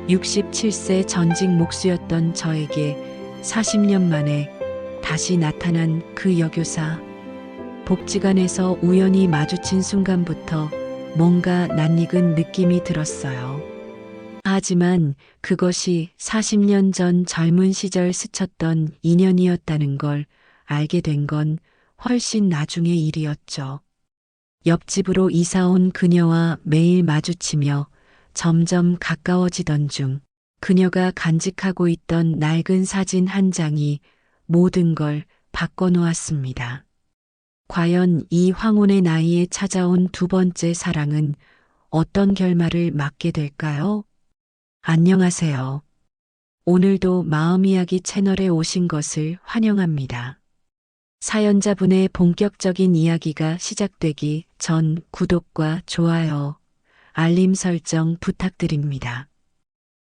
67세 전직 목수였던 저에게 40년 만에 다시 나타난 그 여교사. 복지관에서 우연히 마주친 순간부터 뭔가 낯익은 느낌이 들었어요. 하지만 그것이 40년 전 젊은 시절 스쳤던 인연이었다는 걸 알게 된 건 훨씬 나중의 일이었죠. 옆집으로 이사온 그녀와 매일 마주치며 점점 가까워지던 중 그녀가 간직하고 있던 낡은 사진 한 장이 모든 걸 바꿔놓았습니다. 과연 이 황혼의 나이에 찾아온 두 번째 사랑은 어떤 결말을 맞게 될까요? 안녕하세요. 오늘도 마음이야기 채널에 오신 것을 환영합니다. 사연자분의 본격적인 이야기가 시작되기 전 구독과 좋아요, 알림 설정 부탁드립니다.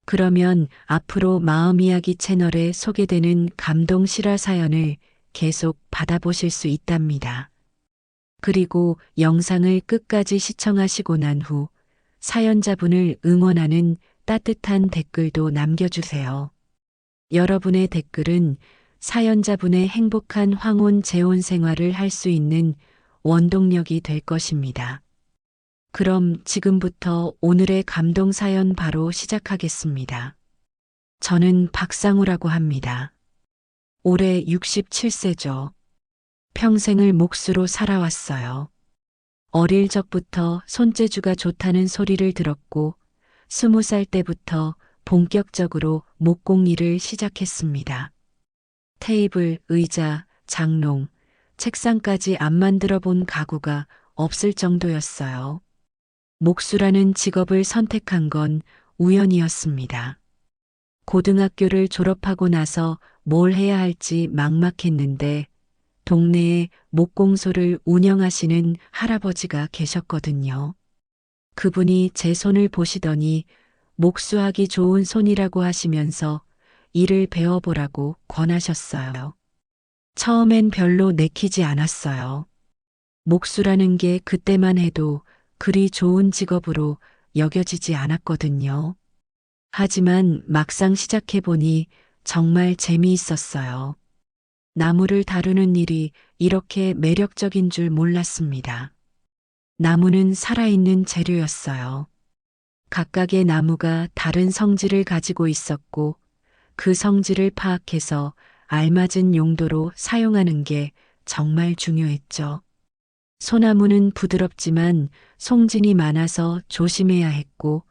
그러면 앞으로 마음이야기 채널에 소개되는 감동 실화 사연을 계속 받아보실 수 있답니다. 그리고 영상을 끝까지 시청하시고 난 후 사연자분을 응원하는 따뜻한 댓글도 남겨주세요. 여러분의 댓글은 사연자분의 행복한 황혼 재혼 생활을 할 수 있는 원동력이 될 것입니다. 그럼 지금부터 오늘의 감동 사연 바로 시작하겠습니다. 저는 박상우라고 합니다. 올해 67세죠. 평생을 목수로 살아왔어요. 어릴 적부터 손재주가 좋다는 소리를 들었고 20살 때부터 본격적으로 목공 일을 시작했습니다. 테이블, 의자, 장롱, 책상까지 안 만들어 본 가구가 없을 정도였어요. 목수라는 직업을 선택한 건 우연이었습니다. 고등학교를 졸업하고 나서 뭘 해야 할지 막막했는데 동네에 목공소를 운영하시는 할아버지가 계셨거든요. 그분이 제 손을 보시더니 목수하기 좋은 손이라고 하시면서 일을 배워보라고 권하셨어요. 처음엔 별로 내키지 않았어요. 목수라는 게 그때만 해도 그리 좋은 직업으로 여겨지지 않았거든요. 하지만 막상 시작해보니 정말 재미있었어요. 나무를 다루는 일이 이렇게 매력적인 줄 몰랐습니다. 나무는 살아있는 재료였어요. 각각의 나무가 다른 성질을 가지고 있었고 그 성질을 파악해서 알맞은 용도로 사용하는 게 정말 중요했죠. 소나무는 부드럽지만 송진이 많아서 조심해야 했고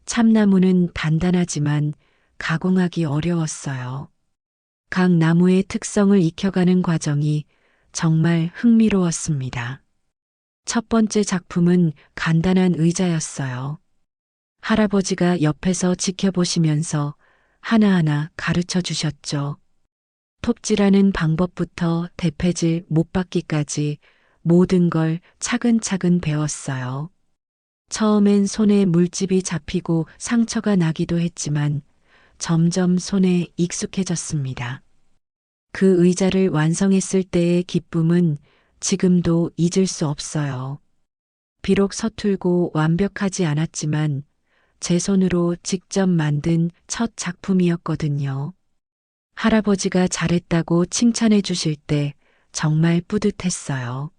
참나무는 단단하지만 가공하기 어려웠어요. 각 나무의 특성을 익혀가는 과정이 정말 흥미로웠습니다. 첫 번째 작품은 간단한 의자였어요. 할아버지가 옆에서 지켜보시면서 하나하나 가르쳐 주셨죠. 톱질하는 방법부터 대패질 못 박기까지 모든 걸 차근차근 배웠어요. 처음엔 손에 물집이 잡히고 상처가 나기도 했지만 점점 손에 익숙해졌습니다. 그 의자를 완성했을 때의 기쁨은 지금도 잊을 수 없어요. 비록 서툴고 완벽하지 않았지만 제 손으로 직접 만든 첫 작품이었거든요. 할아버지가 잘했다고 칭찬해 주실 때 정말 뿌듯했어요.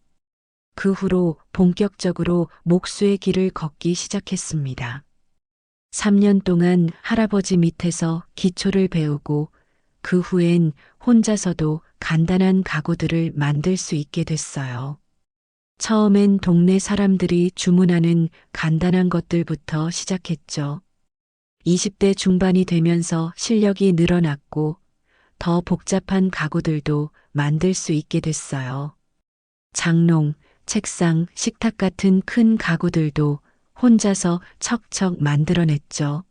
그 후로 본격적으로 목수의 길을 걷기 시작했습니다. 3년 동안 할아버지 밑에서 기초를 배우고 그 후엔 혼자서도 간단한 가구들을 만들 수 있게 됐어요. 처음엔 동네 사람들이 주문하는 간단한 것들부터 시작했죠. 20대 중반이 되면서 실력이 늘어났고 더 복잡한 가구들도 만들 수 있게 됐어요. 장롱, 책상, 식탁 같은 큰 가구들도 혼자서 척척 만들어냈죠.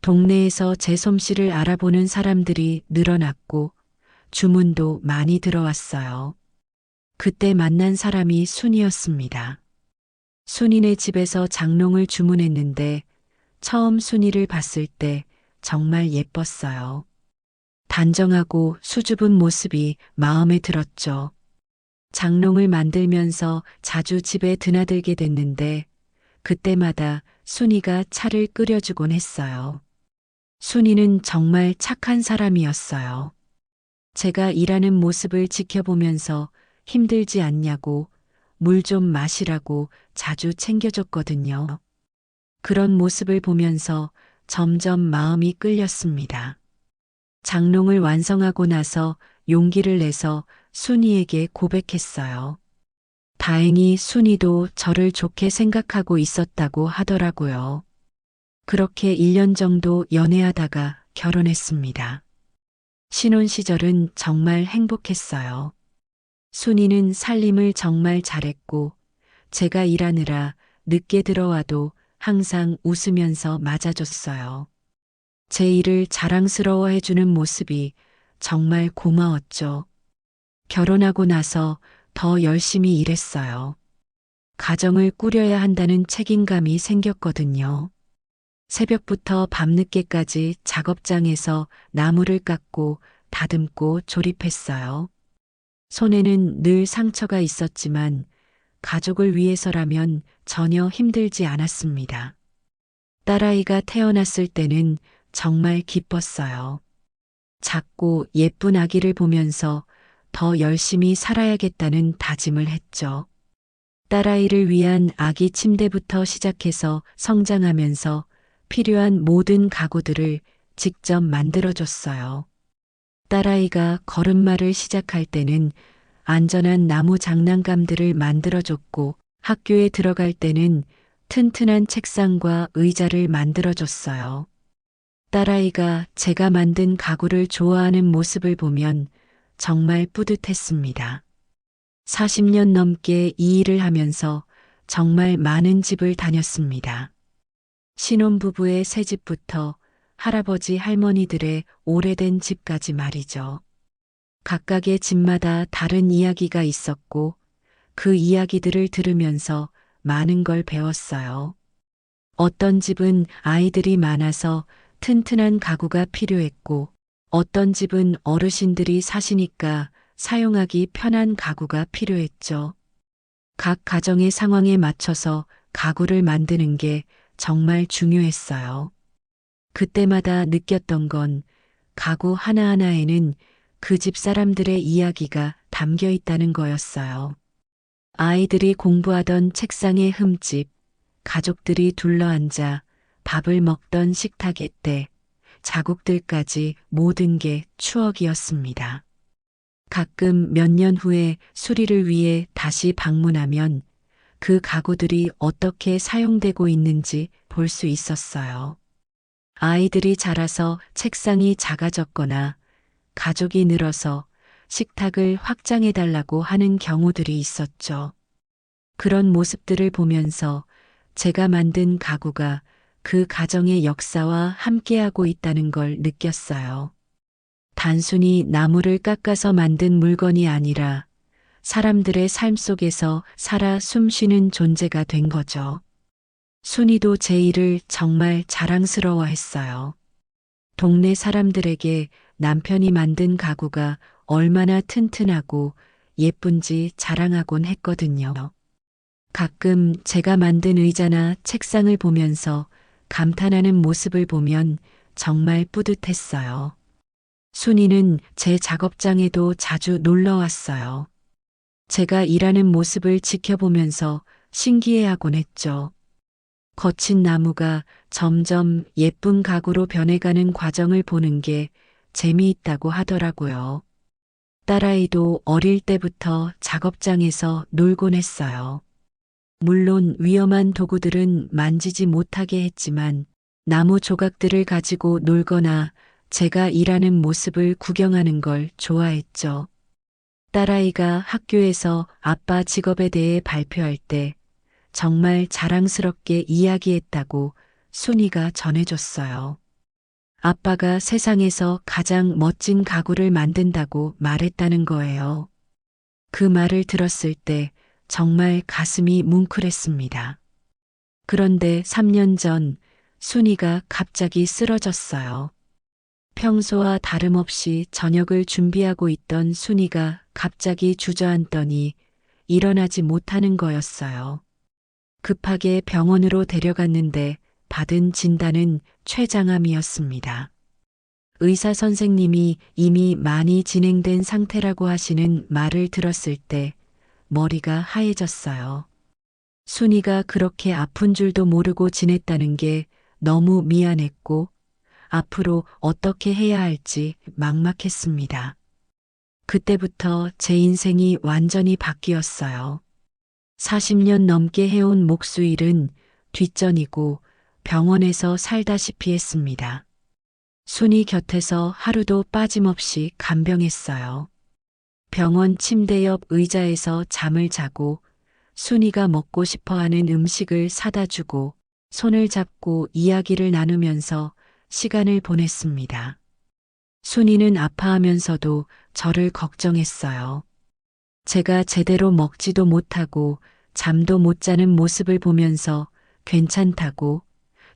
동네에서 제 솜씨를 알아보는 사람들이 늘어났고 주문도 많이 들어왔어요. 그때 만난 사람이 순이었습니다. 순이네 집에서 장롱을 주문했는데 처음 순이를 봤을 때 정말 예뻤어요. 단정하고 수줍은 모습이 마음에 들었죠. 장롱을 만들면서 자주 집에 드나들게 됐는데 그때마다 순이가 차를 끓여주곤 했어요. 순이는 정말 착한 사람이었어요. 제가 일하는 모습을 지켜보면서 힘들지 않냐고 물 좀 마시라고 자주 챙겨줬거든요. 그런 모습을 보면서 점점 마음이 끌렸습니다. 장롱을 완성하고 나서 용기를 내서 순이에게 고백했어요. 다행히 순이도 저를 좋게 생각하고 있었다고 하더라고요. 그렇게 1년 정도 연애하다가 결혼했습니다. 신혼 시절은 정말 행복했어요. 순이는 살림을 정말 잘했고, 제가 일하느라 늦게 들어와도 항상 웃으면서 맞아줬어요. 제 일을 자랑스러워해주는 모습이 정말 고마웠죠. 결혼하고 나서 더 열심히 일했어요. 가정을 꾸려야 한다는 책임감이 생겼거든요. 새벽부터 밤늦게까지 작업장에서 나무를 깎고 다듬고 조립했어요. 손에는 늘 상처가 있었지만 가족을 위해서라면 전혀 힘들지 않았습니다. 딸아이가 태어났을 때는 정말 기뻤어요. 작고 예쁜 아기를 보면서 더 열심히 살아야겠다는 다짐을 했죠. 딸아이를 위한 아기 침대부터 시작해서 성장하면서 필요한 모든 가구들을 직접 만들어줬어요. 딸아이가 걸음마를 시작할 때는 안전한 나무 장난감들을 만들어줬고 학교에 들어갈 때는 튼튼한 책상과 의자를 만들어줬어요. 딸아이가 제가 만든 가구를 좋아하는 모습을 보면 정말 뿌듯했습니다. 40년 넘게 이 일을 하면서 정말 많은 집을 다녔습니다. 신혼부부의 새 집부터 할아버지 할머니들의 오래된 집까지 말이죠. 각각의 집마다 다른 이야기가 있었고 그 이야기들을 들으면서 많은 걸 배웠어요. 어떤 집은 아이들이 많아서 튼튼한 가구가 필요했고 어떤 집은 어르신들이 사시니까 사용하기 편한 가구가 필요했죠. 각 가정의 상황에 맞춰서 가구를 만드는 게 정말 중요했어요. 그때마다 느꼈던 건 가구 하나하나에는 그 집 사람들의 이야기가 담겨 있다는 거였어요. 아이들이 공부하던 책상의 흠집, 가족들이 둘러앉아 밥을 먹던 식탁의 때, 자국들까지 모든 게 추억이었습니다. 가끔 몇 년 후에 수리를 위해 다시 방문하면 그 가구들이 어떻게 사용되고 있는지 볼 수 있었어요. 아이들이 자라서 책상이 작아졌거나 가족이 늘어서 식탁을 확장해달라고 하는 경우들이 있었죠. 그런 모습들을 보면서 제가 만든 가구가 그 가정의 역사와 함께하고 있다는 걸 느꼈어요. 단순히 나무를 깎아서 만든 물건이 아니라 사람들의 삶 속에서 살아 숨쉬는 존재가 된 거죠. 순이도 제 일을 정말 자랑스러워했어요. 동네 사람들에게 남편이 만든 가구가 얼마나 튼튼하고 예쁜지 자랑하곤 했거든요. 가끔 제가 만든 의자나 책상을 보면서 감탄하는 모습을 보면 정말 뿌듯했어요. 순이는 제 작업장에도 자주 놀러 왔어요. 제가 일하는 모습을 지켜보면서 신기해하곤 했죠. 거친 나무가 점점 예쁜 가구로 변해가는 과정을 보는 게 재미있다고 하더라고요. 딸아이도 어릴 때부터 작업장에서 놀곤 했어요. 물론 위험한 도구들은 만지지 못하게 했지만 나무 조각들을 가지고 놀거나 제가 일하는 모습을 구경하는 걸 좋아했죠. 딸아이가 학교에서 아빠 직업에 대해 발표할 때 정말 자랑스럽게 이야기했다고 순이가 전해줬어요. 아빠가 세상에서 가장 멋진 가구를 만든다고 말했다는 거예요. 그 말을 들었을 때 정말 가슴이 뭉클했습니다. 그런데 3년 전 순이가 갑자기 쓰러졌어요. 평소와 다름없이 저녁을 준비하고 있던 순이가 갑자기 주저앉더니 일어나지 못하는 거였어요. 급하게 병원으로 데려갔는데 받은 진단은 췌장암이었습니다. 의사 선생님이 이미 많이 진행된 상태라고 하시는 말을 들었을 때 머리가 하얘졌어요. 순이가 그렇게 아픈 줄도 모르고 지냈다는 게 너무 미안했고 앞으로 어떻게 해야 할지 막막했습니다. 그때부터 제 인생이 완전히 바뀌었어요. 40년 넘게 해온 목수일은 뒷전이고 병원에서 살다시피 했습니다. 순이 곁에서 하루도 빠짐없이 간병했어요. 병원 침대 옆 의자에서 잠을 자고 순이가 먹고 싶어 하는 음식을 사다 주고 손을 잡고 이야기를 나누면서 시간을 보냈습니다. 순이는 아파하면서도 저를 걱정했어요. 제가 제대로 먹지도 못하고 잠도 못 자는 모습을 보면서 괜찮다고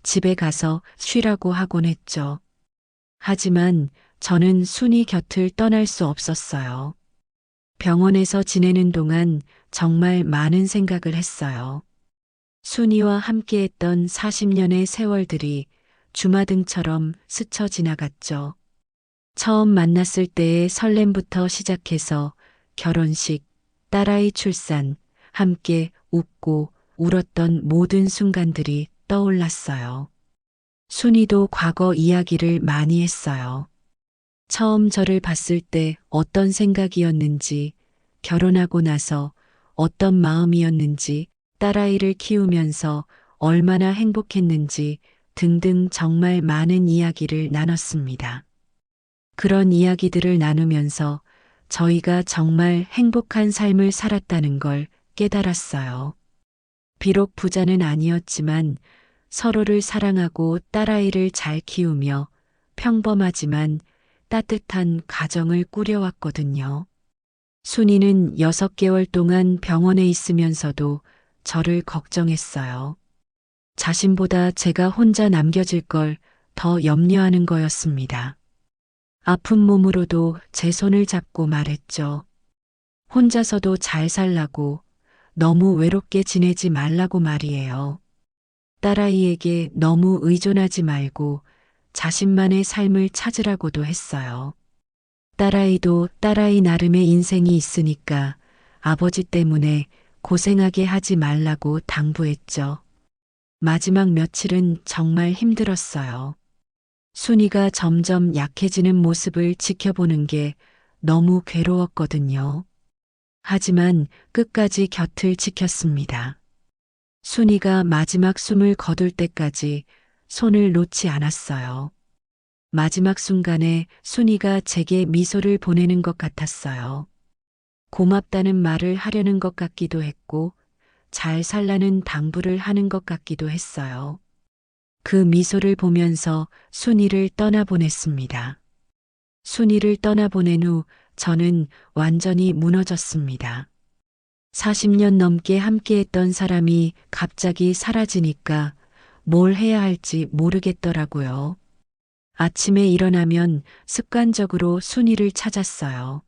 집에 가서 쉬라고 하곤 했죠. 하지만 저는 순이 곁을 떠날 수 없었어요. 병원에서 지내는 동안 정말 많은 생각을 했어요. 순이와 함께했던 40년의 세월들이 주마등처럼 스쳐 지나갔죠. 처음 만났을 때의 설렘부터 시작해서 결혼식, 딸아이 출산, 함께 웃고 울었던 모든 순간들이 떠올랐어요. 순이도 과거 이야기를 많이 했어요. 처음 저를 봤을 때 어떤 생각이었는지, 결혼하고 나서 어떤 마음이었는지, 딸아이를 키우면서 얼마나 행복했는지 등등 정말 많은 이야기를 나눴습니다. 그런 이야기들을 나누면서 저희가 정말 행복한 삶을 살았다는 걸 깨달았어요. 비록 부자는 아니었지만 서로를 사랑하고 딸아이를 잘 키우며 평범하지만 따뜻한 가정을 꾸려왔거든요. 순이는 6개월 동안 병원에 있으면서도 저를 걱정했어요. 자신보다 제가 혼자 남겨질 걸 더 염려하는 거였습니다. 아픈 몸으로도 제 손을 잡고 말했죠. 혼자서도 잘 살라고, 너무 외롭게 지내지 말라고 말이에요. 딸아이에게 너무 의존하지 말고 자신만의 삶을 찾으라고도 했어요. 딸아이도 딸아이 나름의 인생이 있으니까 아버지 때문에 고생하게 하지 말라고 당부했죠. 마지막 며칠은 정말 힘들었어요. 순이가 점점 약해지는 모습을 지켜보는 게 너무 괴로웠거든요. 하지만 끝까지 곁을 지켰습니다. 순이가 마지막 숨을 거둘 때까지 손을 놓지 않았어요. 마지막 순간에 순이가 제게 미소를 보내는 것 같았어요. 고맙다는 말을 하려는 것 같기도 했고, 잘 살라는 당부를 하는 것 같기도 했어요. 그 미소를 보면서 순이를 떠나보냈습니다. 순이를 떠나보낸 후 저는 완전히 무너졌습니다. 40년 넘게 함께했던 사람이 갑자기 사라지니까 뭘 해야 할지 모르겠더라고요. 아침에 일어나면 습관적으로 순이를 찾았어요.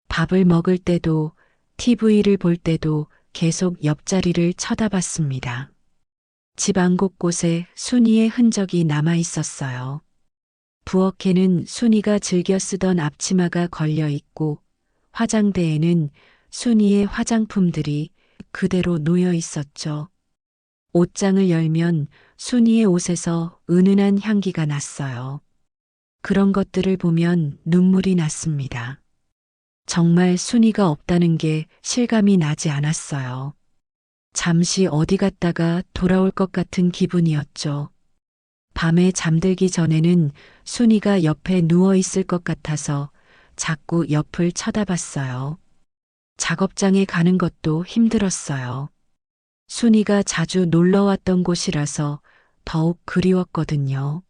밥을 먹을 때도 TV를 볼 때도 계속 옆자리를 쳐다봤습니다. 집 안 곳곳에 순이의 흔적이 남아 있었어요. 부엌에는 순이가 즐겨 쓰던 앞치마가 걸려 있고 화장대에는 순이의 화장품들이 그대로 놓여 있었죠. 옷장을 열면 순이의 옷에서 은은한 향기가 났어요. 그런 것들을 보면 눈물이 났습니다. 정말 순이가 없다는 게 실감이 나지 않았어요. 잠시 어디 갔다가 돌아올 것 같은 기분이었죠. 밤에 잠들기 전에는 순이가 옆에 누워 있을 것 같아서 자꾸 옆을 쳐다봤어요. 작업장에 가는 것도 힘들었어요. 순이가 자주 놀러 왔던 곳이라서 더욱 그리웠거든요.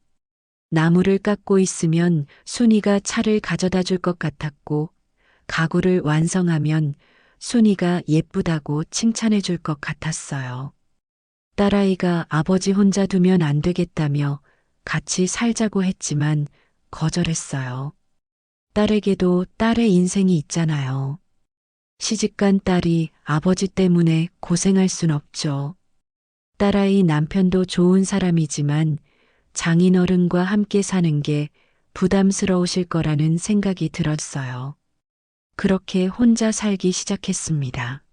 나무를 깎고 있으면 순이가 차를 가져다 줄 것 같았고, 가구를 완성하면 순이가 예쁘다고 칭찬해 줄 것 같았어요. 딸아이가 아버지 혼자 두면 안 되겠다며 같이 살자고 했지만 거절했어요. 딸에게도 딸의 인생이 있잖아요. 시집간 딸이 아버지 때문에 고생할 순 없죠. 딸아이 남편도 좋은 사람이지만 장인어른과 함께 사는 게 부담스러우실 거라는 생각이 들었어요. 그렇게 혼자 살기 시작했습니다.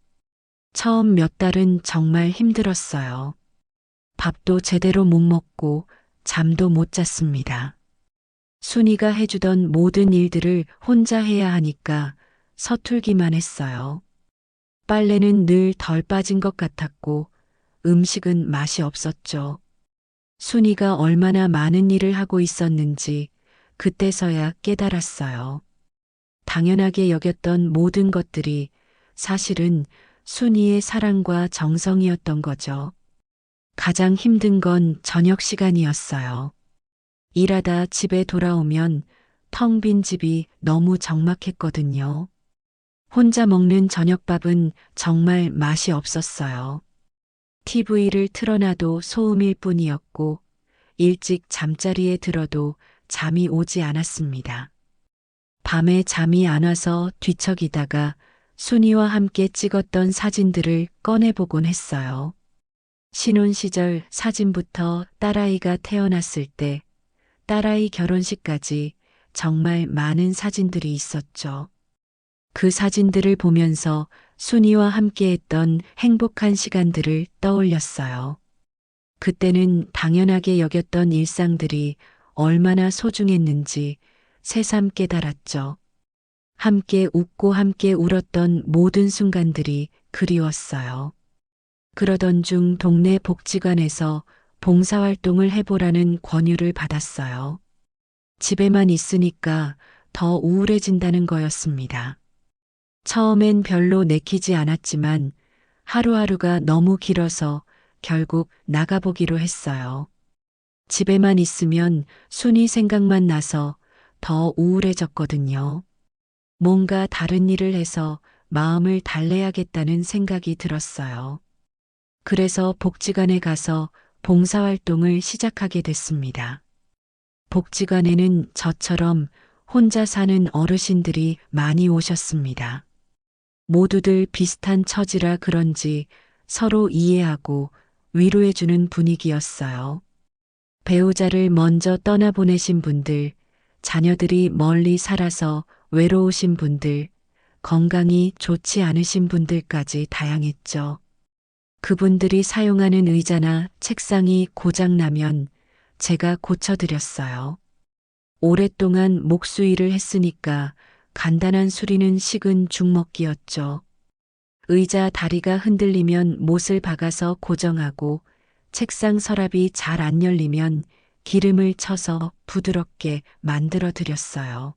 처음 몇 달은 정말 힘들었어요. 밥도 제대로 못 먹고 잠도 못 잤습니다. 순이가 해주던 모든 일들을 혼자 해야 하니까 서툴기만 했어요. 빨래는 늘 덜 빠진 것 같았고 음식은 맛이 없었죠. 순이가 얼마나 많은 일을 하고 있었는지 그때서야 깨달았어요. 당연하게 여겼던 모든 것들이 사실은 순이의 사랑과 정성이었던 거죠. 가장 힘든 건 저녁 시간이었어요. 일하다 집에 돌아오면 텅 빈 집이 너무 적막했거든요. 혼자 먹는 저녁밥은 정말 맛이 없었어요. TV를 틀어놔도 소음일 뿐이었고 일찍 잠자리에 들어도 잠이 오지 않았습니다. 밤에 잠이 안 와서 뒤척이다가 순이와 함께 찍었던 사진들을 꺼내보곤 했어요. 신혼 시절 사진부터 딸아이가 태어났을 때, 딸아이 결혼식까지 정말 많은 사진들이 있었죠. 그 사진들을 보면서 순이와 함께했던 행복한 시간들을 떠올렸어요. 그때는 당연하게 여겼던 일상들이 얼마나 소중했는지 새삼 깨달았죠. 함께 웃고 함께 울었던 모든 순간들이 그리웠어요. 그러던 중 동네 복지관에서 봉사활동을 해보라는 권유를 받았어요. 집에만 있으니까 더 우울해진다는 거였습니다. 처음엔 별로 내키지 않았지만 하루하루가 너무 길어서 결국 나가보기로 했어요. 집에만 있으면 순이 생각만 나서 더 우울해졌거든요. 뭔가 다른 일을 해서 마음을 달래야겠다는 생각이 들었어요. 그래서 복지관에 가서 봉사활동을 시작하게 됐습니다. 복지관에는 저처럼 혼자 사는 어르신들이 많이 오셨습니다. 모두들 비슷한 처지라 그런지 서로 이해하고 위로해주는 분위기였어요. 배우자를 먼저 떠나보내신 분들, 자녀들이 멀리 살아서 외로우신 분들, 건강이 좋지 않으신 분들까지 다양했죠. 그분들이 사용하는 의자나 책상이 고장나면 제가 고쳐드렸어요. 오랫동안 목수일을 했으니까 간단한 수리는 식은 죽먹기였죠. 의자 다리가 흔들리면 못을 박아서 고정하고 책상 서랍이 잘 안 열리면 기름을 쳐서 부드럽게 만들어 드렸어요.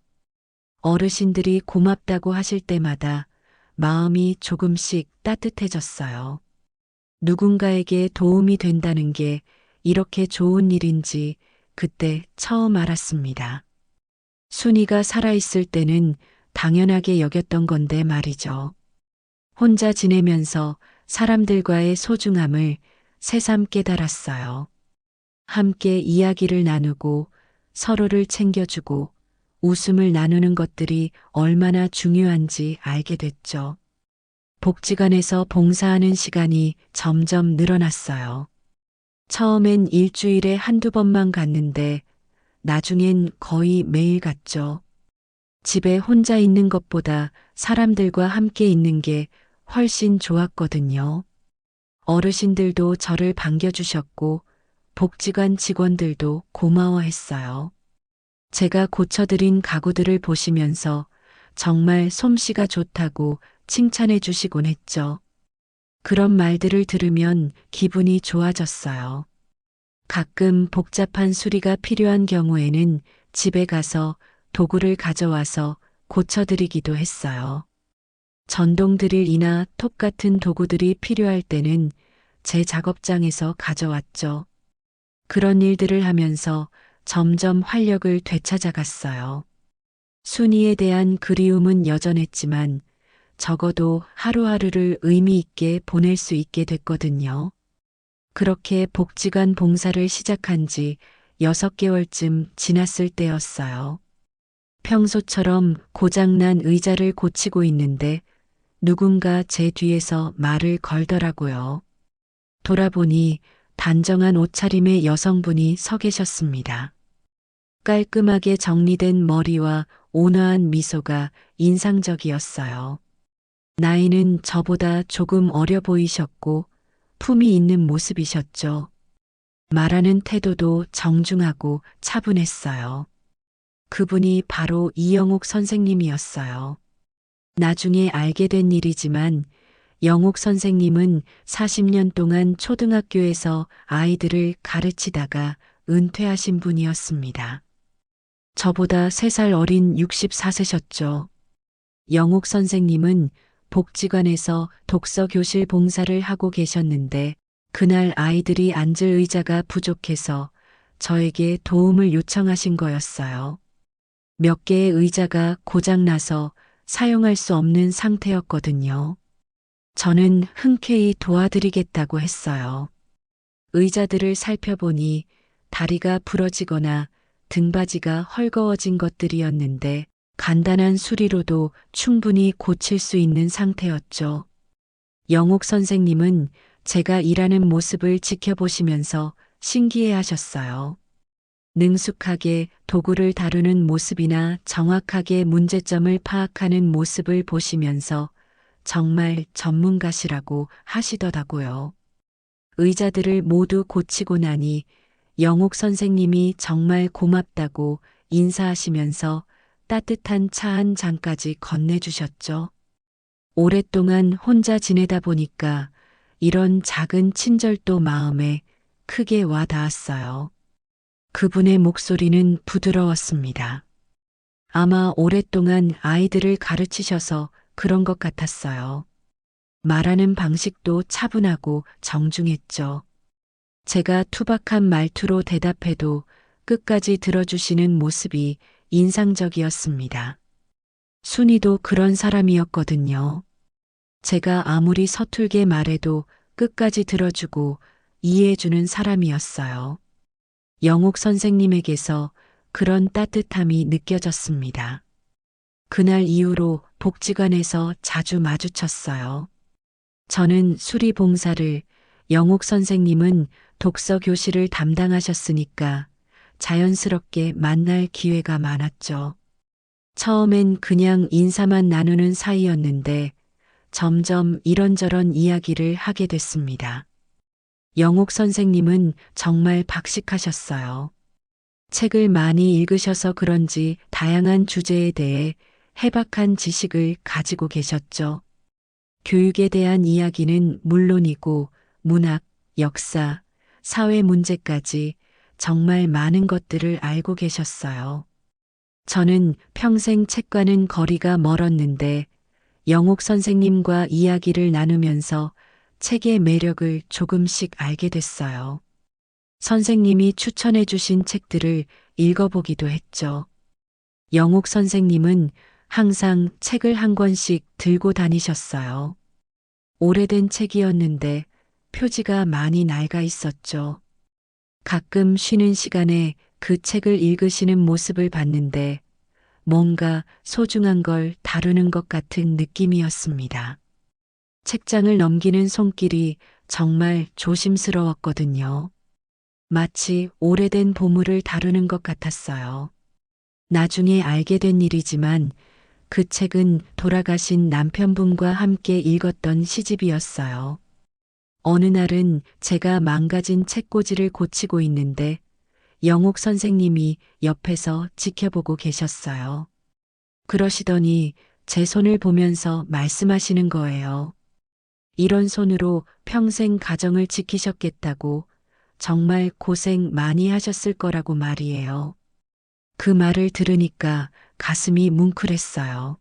어르신들이 고맙다고 하실 때마다 마음이 조금씩 따뜻해졌어요. 누군가에게 도움이 된다는 게 이렇게 좋은 일인지 그때 처음 알았습니다. 순이가 살아있을 때는 당연하게 여겼던 건데 말이죠. 혼자 지내면서 사람들과의 소중함을 새삼 깨달았어요. 함께 이야기를 나누고 서로를 챙겨주고 웃음을 나누는 것들이 얼마나 중요한지 알게 됐죠. 복지관에서 봉사하는 시간이 점점 늘어났어요. 처음엔 일주일에 한두 번만 갔는데 나중엔 거의 매일 갔죠. 집에 혼자 있는 것보다 사람들과 함께 있는 게 훨씬 좋았거든요. 어르신들도 저를 반겨주셨고 복지관 직원들도 고마워했어요. 제가 고쳐드린 가구들을 보시면서 정말 솜씨가 좋다고 칭찬해 주시곤 했죠. 그런 말들을 들으면 기분이 좋아졌어요. 가끔 복잡한 수리가 필요한 경우에는 집에 가서 도구를 가져와서 고쳐드리기도 했어요. 전동 드릴이나 톱 같은 도구들이 필요할 때는 제 작업장에서 가져왔죠. 그런 일들을 하면서 점점 활력을 되찾아갔어요. 순이에 대한 그리움은 여전했지만 적어도 하루하루를 의미 있게 보낼 수 있게 됐거든요. 그렇게 복지관 봉사를 시작한 지 6개월쯤 지났을 때였어요. 평소처럼 고장난 의자를 고치고 있는데 누군가 제 뒤에서 말을 걸더라고요. 돌아보니 단정한 옷차림의 여성분이 서 계셨습니다. 깔끔하게 정리된 머리와 온화한 미소가 인상적이었어요. 나이는 저보다 조금 어려 보이셨고 품이 있는 모습이셨죠. 말하는 태도도 정중하고 차분했어요. 그분이 바로 이영옥 선생님이었어요. 나중에 알게 된 일이지만 영옥 선생님은 40년 동안 초등학교에서 아이들을 가르치다가 은퇴하신 분이었습니다. 저보다 3살 어린 64세셨죠. 영옥 선생님은 복지관에서 독서교실 봉사를 하고 계셨는데 그날 아이들이 앉을 의자가 부족해서 저에게 도움을 요청하신 거였어요. 몇 개의 의자가 고장나서 사용할 수 없는 상태였거든요. 저는 흔쾌히 도와드리겠다고 했어요. 의자들을 살펴보니 다리가 부러지거나 등받이가 헐거워진 것들이었는데 간단한 수리로도 충분히 고칠 수 있는 상태였죠. 영옥 선생님은 제가 일하는 모습을 지켜보시면서 신기해 하셨어요. 능숙하게 도구를 다루는 모습이나 정확하게 문제점을 파악하는 모습을 보시면서 정말 전문가시라고 하시더라고요. 의자들을 모두 고치고 나니 영옥 선생님이 정말 고맙다고 인사하시면서 따뜻한 차 한 잔까지 건네주셨죠. 오랫동안 혼자 지내다 보니까 이런 작은 친절도 마음에 크게 와 닿았어요. 그분의 목소리는 부드러웠습니다. 아마 오랫동안 아이들을 가르치셔서 그런 것 같았어요. 말하는 방식도 차분하고 정중했죠. 제가 투박한 말투로 대답해도 끝까지 들어주시는 모습이 인상적이었습니다. 순이도 그런 사람이었거든요. 제가 아무리 서툴게 말해도 끝까지 들어주고 이해해주는 사람이었어요. 영옥 선생님에게서 그런 따뜻함이 느껴졌습니다. 그날 이후로 복지관에서 자주 마주쳤어요. 저는 수리 봉사를, 영옥 선생님은 독서 교실을 담당하셨으니까 자연스럽게 만날 기회가 많았죠. 처음엔 그냥 인사만 나누는 사이였는데 점점 이런저런 이야기를 하게 됐습니다. 영옥 선생님은 정말 박식하셨어요. 책을 많이 읽으셔서 그런지 다양한 주제에 대해 해박한 지식을 가지고 계셨죠. 교육에 대한 이야기는 물론이고 문학, 역사, 사회 문제까지 정말 많은 것들을 알고 계셨어요. 저는 평생 책과는 거리가 멀었는데 영옥 선생님과 이야기를 나누면서 책의 매력을 조금씩 알게 됐어요. 선생님이 추천해 주신 책들을 읽어보기도 했죠. 영옥 선생님은 항상 책을 한 권씩 들고 다니셨어요. 오래된 책이었는데 표지가 많이 낡아 있었죠. 가끔 쉬는 시간에 그 책을 읽으시는 모습을 봤는데 뭔가 소중한 걸 다루는 것 같은 느낌이었습니다. 책장을 넘기는 손길이 정말 조심스러웠거든요. 마치 오래된 보물을 다루는 것 같았어요. 나중에 알게 된 일이지만 그 책은 돌아가신 남편분과 함께 읽었던 시집이었어요. 어느 날은 제가 망가진 책꽂이를 고치고 있는데 영옥 선생님이 옆에서 지켜보고 계셨어요. 그러시더니 제 손을 보면서 말씀하시는 거예요. 이런 손으로 평생 가정을 지키셨겠다고, 정말 고생 많이 하셨을 거라고 말이에요. 그 말을 들으니까 가슴이 뭉클했어요.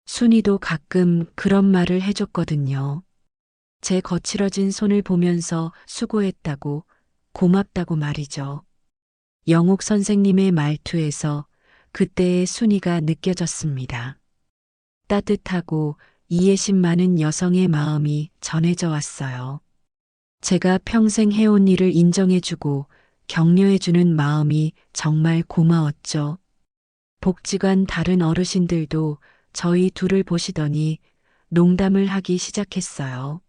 순이도 가끔 그런 말을 해줬거든요. 제 거칠어진 손을 보면서 수고했다고, 고맙다고 말이죠. 영옥 선생님의 말투에서 그때의 순이가 느껴졌습니다. 따뜻하고 이해심 많은 여성의 마음이 전해져 왔어요. 제가 평생 해온 일을 인정해주고 격려해주는 마음이 정말 고마웠죠. 복지관 다른 어르신들도 저희 둘을 보시더니 농담을 하기 시작했어요.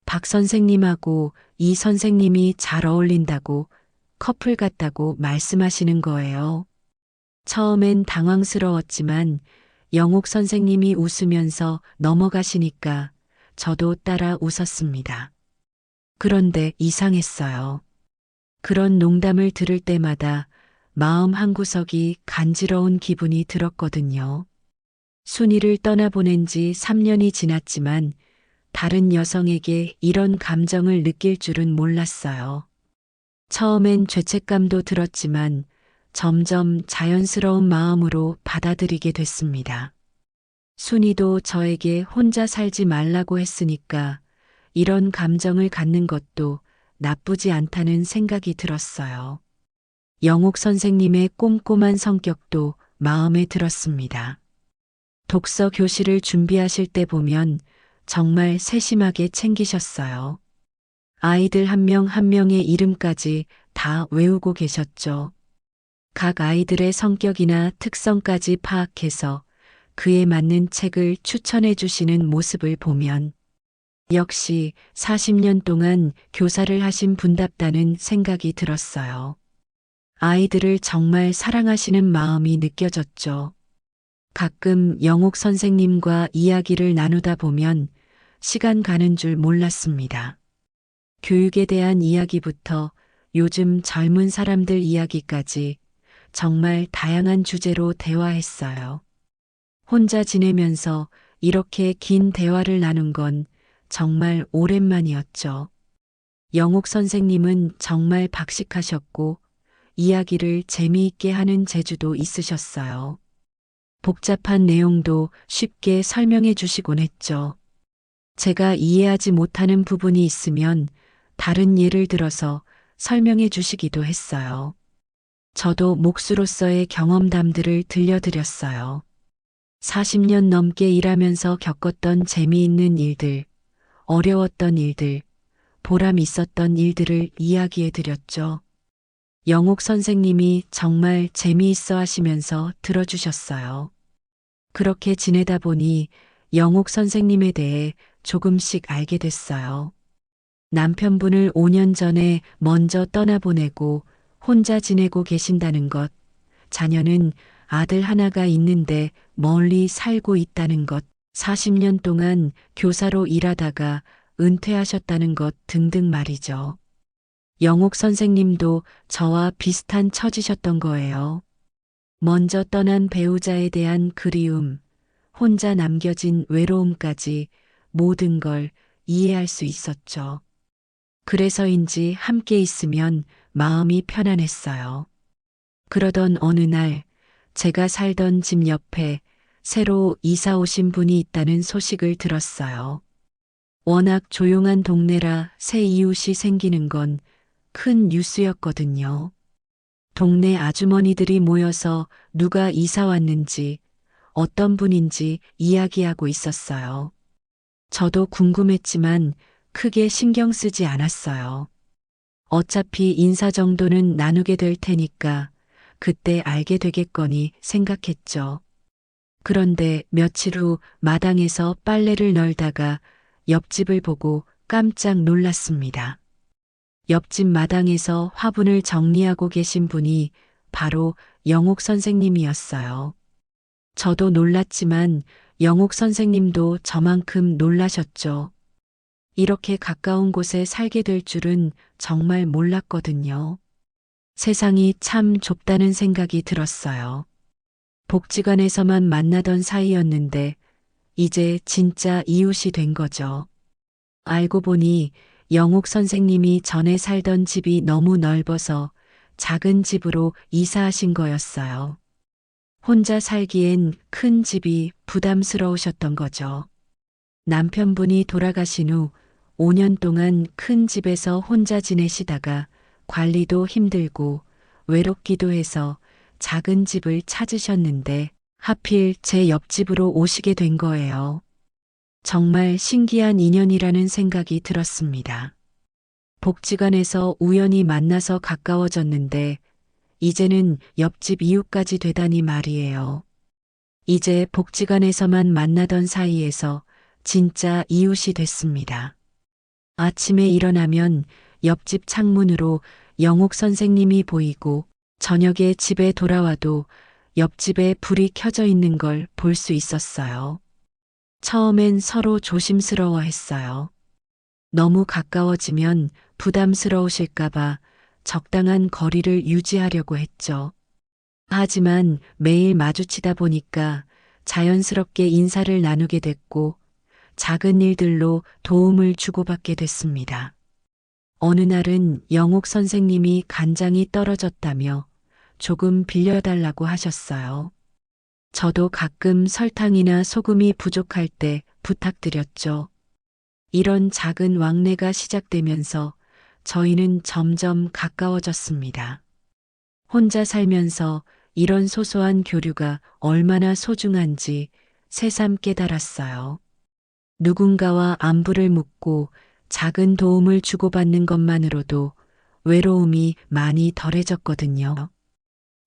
박 선생님하고 이 선생님이 잘 어울린다고, 커플 같다고 말씀하시는 거예요. 처음엔 당황스러웠지만 영옥 선생님이 웃으면서 넘어가시니까 저도 따라 웃었습니다. 그런데 이상했어요. 그런 농담을 들을 때마다 마음 한구석이 간지러운 기분이 들었거든요. 순이를 떠나보낸 지 3년이 지났지만 다른 여성에게 이런 감정을 느낄 줄은 몰랐어요. 처음엔 죄책감도 들었지만 점점 자연스러운 마음으로 받아들이게 됐습니다. 순이도 저에게 혼자 살지 말라고 했으니까 이런 감정을 갖는 것도 나쁘지 않다는 생각이 들었어요. 영옥 선생님의 꼼꼼한 성격도 마음에 들었습니다. 독서 교실을 준비하실 때 보면 정말 세심하게 챙기셨어요. 아이들 한 명 한 명의 이름까지 다 외우고 계셨죠. 각 아이들의 성격이나 특성까지 파악해서 그에 맞는 책을 추천해 주시는 모습을 보면 역시 40년 동안 교사를 하신 분답다는 생각이 들었어요. 아이들을 정말 사랑하시는 마음이 느껴졌죠. 가끔 영옥 선생님과 이야기를 나누다 보면 시간 가는 줄 몰랐습니다. 교육에 대한 이야기부터 요즘 젊은 사람들 이야기까지 정말 다양한 주제로 대화했어요. 혼자 지내면서 이렇게 긴 대화를 나눈 건 정말 오랜만이었죠. 영옥 선생님은 정말 박식하셨고 이야기를 재미있게 하는 재주도 있으셨어요. 복잡한 내용도 쉽게 설명해 주시곤 했죠. 제가 이해하지 못하는 부분이 있으면 다른 예를 들어서 설명해 주시기도 했어요. 저도 몫으로서의 경험담들을 들려드렸어요. 40년 넘게 일하면서 겪었던 재미있는 일들, 어려웠던 일들, 보람 있었던 일들을 이야기해 드렸죠. 영옥 선생님이 정말 재미있어 하시면서 들어주셨어요. 그렇게 지내다 보니 영옥 선생님에 대해 조금씩 알게 됐어요. 남편분을 5년 전에 먼저 떠나보내고 혼자 지내고 계신다는 것, 자녀는 아들 하나가 있는데 멀리 살고 있다는 것, 40년 동안 교사로 일하다가 은퇴하셨다는 것 등등 말이죠. 영옥 선생님도 저와 비슷한 처지셨던 거예요. 먼저 떠난 배우자에 대한 그리움, 혼자 남겨진 외로움까지 모든 걸 이해할 수 있었죠. 그래서인지 함께 있으면 마음이 편안했어요. 그러던 어느 날 제가 살던 집 옆에 새로 이사 오신 분이 있다는 소식을 들었어요. 워낙 조용한 동네라 새 이웃이 생기는 건 큰 뉴스였거든요. 동네 아주머니들이 모여서 누가 이사 왔는지 어떤 분인지 이야기하고 있었어요. 저도 궁금했지만 크게 신경 쓰지 않았어요. 어차피 인사 정도는 나누게 될 테니까 그때 알게 되겠거니 생각했죠. 그런데 며칠 후 마당에서 빨래를 널다가 옆집을 보고 깜짝 놀랐습니다. 옆집 마당에서 화분을 정리하고 계신 분이 바로 영옥 선생님이었어요. 저도 놀랐지만 영옥 선생님도 저만큼 놀라셨죠. 이렇게 가까운 곳에 살게 될 줄은 정말 몰랐거든요. 세상이 참 좁다는 생각이 들었어요. 복지관에서만 만나던 사이였는데 이제 진짜 이웃이 된 거죠. 알고 보니 영옥 선생님이 전에 살던 집이 너무 넓어서 작은 집으로 이사하신 거였어요. 혼자 살기엔 큰 집이 부담스러우셨던 거죠. 남편분이 돌아가신 후 5년 동안 큰 집에서 혼자 지내시다가 관리도 힘들고 외롭기도 해서 작은 집을 찾으셨는데 하필 제 옆집으로 오시게 된 거예요. 정말 신기한 인연이라는 생각이 들었습니다. 복지관에서 우연히 만나서 가까워졌는데 이제는 옆집 이웃까지 되다니 말이에요. 이제 복지관에서만 만나던 사이에서 진짜 이웃이 됐습니다. 아침에 일어나면 옆집 창문으로 영옥 선생님이 보이고 저녁에 집에 돌아와도 옆집에 불이 켜져 있는 걸 볼 수 있었어요. 처음엔 서로 조심스러워 했어요. 너무 가까워지면 부담스러우실까봐 적당한 거리를 유지하려고 했죠. 하지만 매일 마주치다 보니까 자연스럽게 인사를 나누게 됐고 작은 일들로 도움을 주고받게 됐습니다. 어느 날은 영옥 선생님이 간장이 떨어졌다며 조금 빌려달라고 하셨어요. 저도 가끔 설탕이나 소금이 부족할 때 부탁드렸죠. 이런 작은 왕래가 시작되면서 저희는 점점 가까워졌습니다. 혼자 살면서 이런 소소한 교류가 얼마나 소중한지 새삼 깨달았어요. 누군가와 안부를 묻고 작은 도움을 주고받는 것만으로도 외로움이 많이 덜해졌거든요.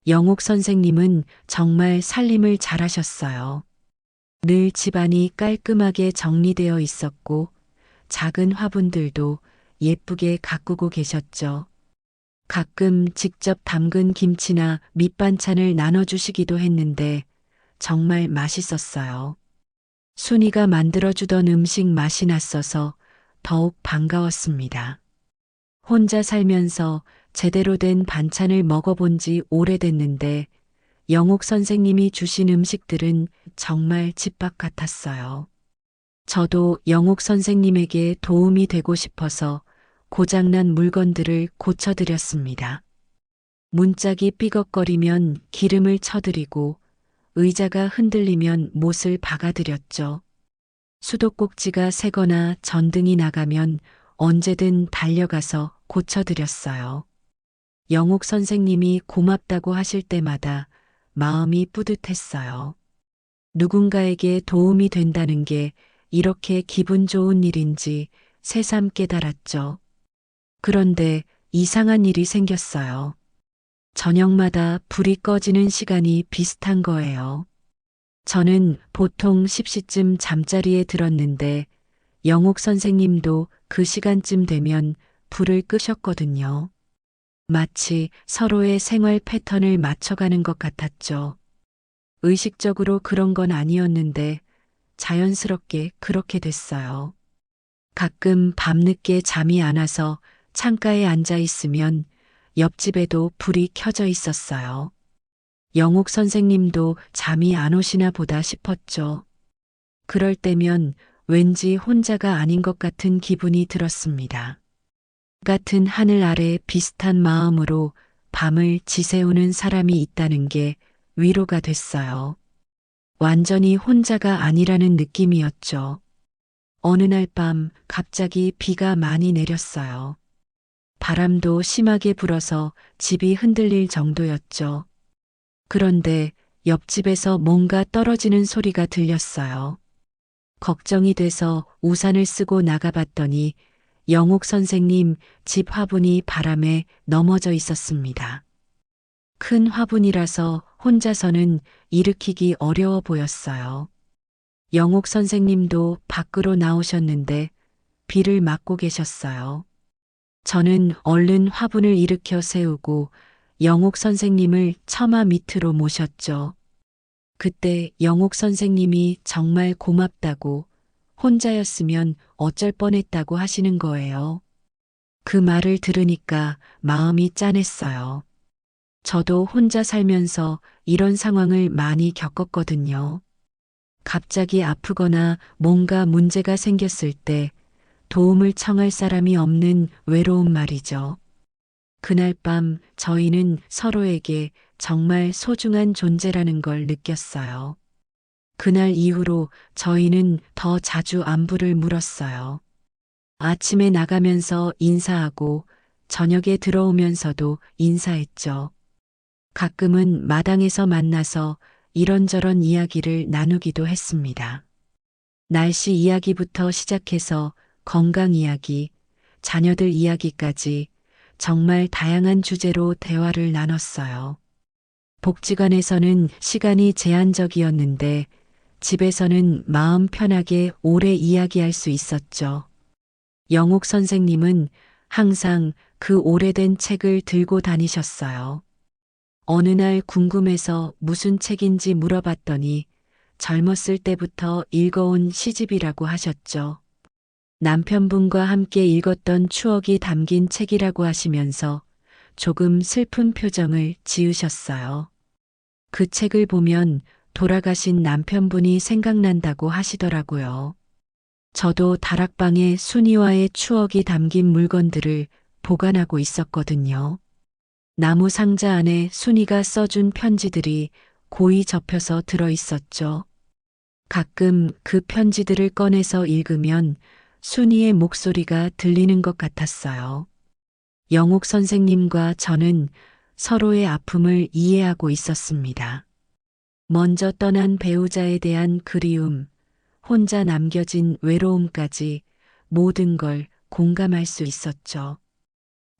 영옥 선생님은 정말 살림을 잘하셨어요. 늘 집안이 깔끔하게 정리되어 있었고 작은 화분들도 예쁘게 가꾸고 계셨죠. 가끔 직접 담근 김치나 밑반찬을 나눠주시기도 했는데 정말 맛있었어요. 순이가 만들어주던 음식 맛이 났어서 더욱 반가웠습니다. 혼자 살면서 제대로 된 반찬을 먹어본 지 오래됐는데 영옥 선생님이 주신 음식들은 정말 집밥 같았어요. 저도 영옥 선생님에게 도움이 되고 싶어서 고장난 물건들을 고쳐드렸습니다. 문짝이 삐걱거리면 기름을 쳐드리고 의자가 흔들리면 못을 박아드렸죠. 수도꼭지가 새거나 전등이 나가면 언제든 달려가서 고쳐드렸어요. 영옥 선생님이 고맙다고 하실 때마다 마음이 뿌듯했어요. 누군가에게 도움이 된다는 게 이렇게 기분 좋은 일인지 새삼 깨달았죠. 그런데 이상한 일이 생겼어요. 저녁마다 불이 꺼지는 시간이 비슷한 거예요. 저는 보통 10시쯤 잠자리에 들었는데 영옥 선생님도 그 시간쯤 되면 불을 끄셨거든요. 마치 서로의 생활 패턴을 맞춰가는 것 같았죠. 의식적으로 그런 건 아니었는데 자연스럽게 그렇게 됐어요. 가끔 밤늦게 잠이 안 와서 창가에 앉아 있으면 옆집에도 불이 켜져 있었어요. 영옥 선생님도 잠이 안 오시나 보다 싶었죠. 그럴 때면 왠지 혼자가 아닌 것 같은 기분이 들었습니다. 같은 하늘 아래 비슷한 마음으로 밤을 지새우는 사람이 있다는 게 위로가 됐어요. 완전히 혼자가 아니라는 느낌이었죠. 어느 날 밤 갑자기 비가 많이 내렸어요. 바람도 심하게 불어서 집이 흔들릴 정도였죠. 그런데 옆집에서 뭔가 떨어지는 소리가 들렸어요. 걱정이 돼서 우산을 쓰고 나가봤더니 영옥 선생님 집 화분이 바람에 넘어져 있었습니다. 큰 화분이라서 혼자서는 일으키기 어려워 보였어요. 영옥 선생님도 밖으로 나오셨는데 비를 맞고 계셨어요. 저는 얼른 화분을 일으켜 세우고 영옥 선생님을 처마 밑으로 모셨죠. 그때 영옥 선생님이 정말 고맙다고 혼자였으면 어쩔 뻔했다고 하시는 거예요. 그 말을 들으니까 마음이 짠했어요. 저도 혼자 살면서 이런 상황을 많이 겪었거든요. 갑자기 아프거나 뭔가 문제가 생겼을 때 도움을 청할 사람이 없는 외로움 말이죠. 그날 밤 저희는 서로에게 정말 소중한 존재라는 걸 느꼈어요. 그날 이후로 저희는 더 자주 안부를 물었어요. 아침에 나가면서 인사하고 저녁에 들어오면서도 인사했죠. 가끔은 마당에서 만나서 이런저런 이야기를 나누기도 했습니다. 날씨 이야기부터 시작해서 건강 이야기, 자녀들 이야기까지 정말 다양한 주제로 대화를 나눴어요. 복지관에서는 시간이 제한적이었는데 집에서는 마음 편하게 오래 이야기할 수 있었죠. 영옥 선생님은 항상 그 오래된 책을 들고 다니셨어요. 어느 날 궁금해서 무슨 책인지 물어봤더니 젊었을 때부터 읽어온 시집이라고 하셨죠. 남편분과 함께 읽었던 추억이 담긴 책이라고 하시면서 조금 슬픈 표정을 지으셨어요. 그 책을 보면 돌아가신 남편분이 생각난다고 하시더라고요. 저도 다락방에 순이와의 추억이 담긴 물건들을 보관하고 있었거든요. 나무 상자 안에 순이가 써준 편지들이 고이 접혀서 들어 있었죠. 가끔 그 편지들을 꺼내서 읽으면 순이의 목소리가 들리는 것 같았어요. 영옥 선생님과 저는 서로의 아픔을 이해하고 있었습니다. 먼저 떠난 배우자에 대한 그리움, 혼자 남겨진 외로움까지 모든 걸 공감할 수 있었죠.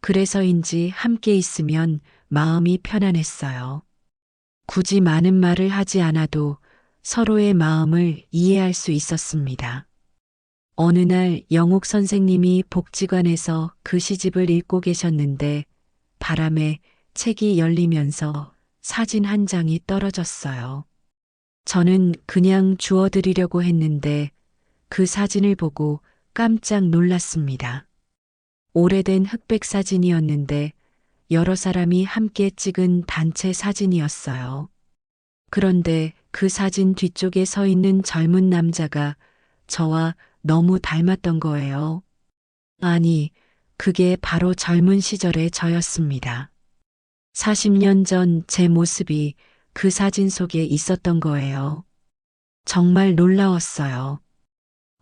그래서인지 함께 있으면 마음이 편안했어요. 굳이 많은 말을 하지 않아도 서로의 마음을 이해할 수 있었습니다. 어느 날 영옥 선생님이 복지관에서 그 시집을 읽고 계셨는데 바람에 책이 열리면서 사진 한 장이 떨어졌어요. 저는 그냥 주워드리려고 했는데 그 사진을 보고 깜짝 놀랐습니다. 오래된 흑백 사진이었는데 여러 사람이 함께 찍은 단체 사진이었어요. 그런데 그 사진 뒤쪽에 서 있는 젊은 남자가 저와 너무 닮았던 거예요. 아니, 그게 바로 젊은 시절의 저였습니다. 40년 전 제 모습이 그 사진 속에 있었던 거예요. 정말 놀라웠어요.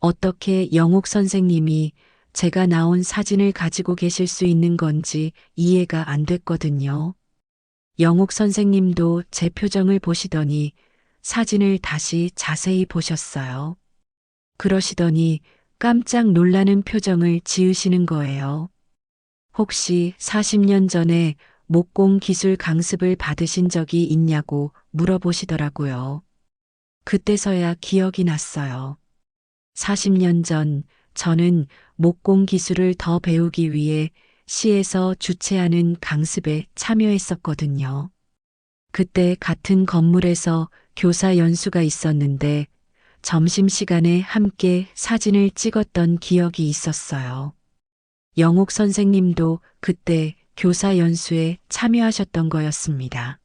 어떻게 영옥 선생님이 제가 나온 사진을 가지고 계실 수 있는 건지 이해가 안 됐거든요. 영옥 선생님도 제 표정을 보시더니 사진을 다시 자세히 보셨어요. 그러시더니 깜짝 놀라는 표정을 지으시는 거예요. 혹시 40년 전에 목공 기술 강습을 받으신 적이 있냐고 물어보시더라고요. 그때서야 기억이 났어요. 40년 전 저는 목공 기술을 더 배우기 위해 시에서 주최하는 강습에 참여했었거든요. 그때 같은 건물에서 교사 연수가 있었는데 점심시간에 함께 사진을 찍었던 기억이 있었어요. 영옥 선생님도 그때 교사 연수에 참여하셨던 거였습니다.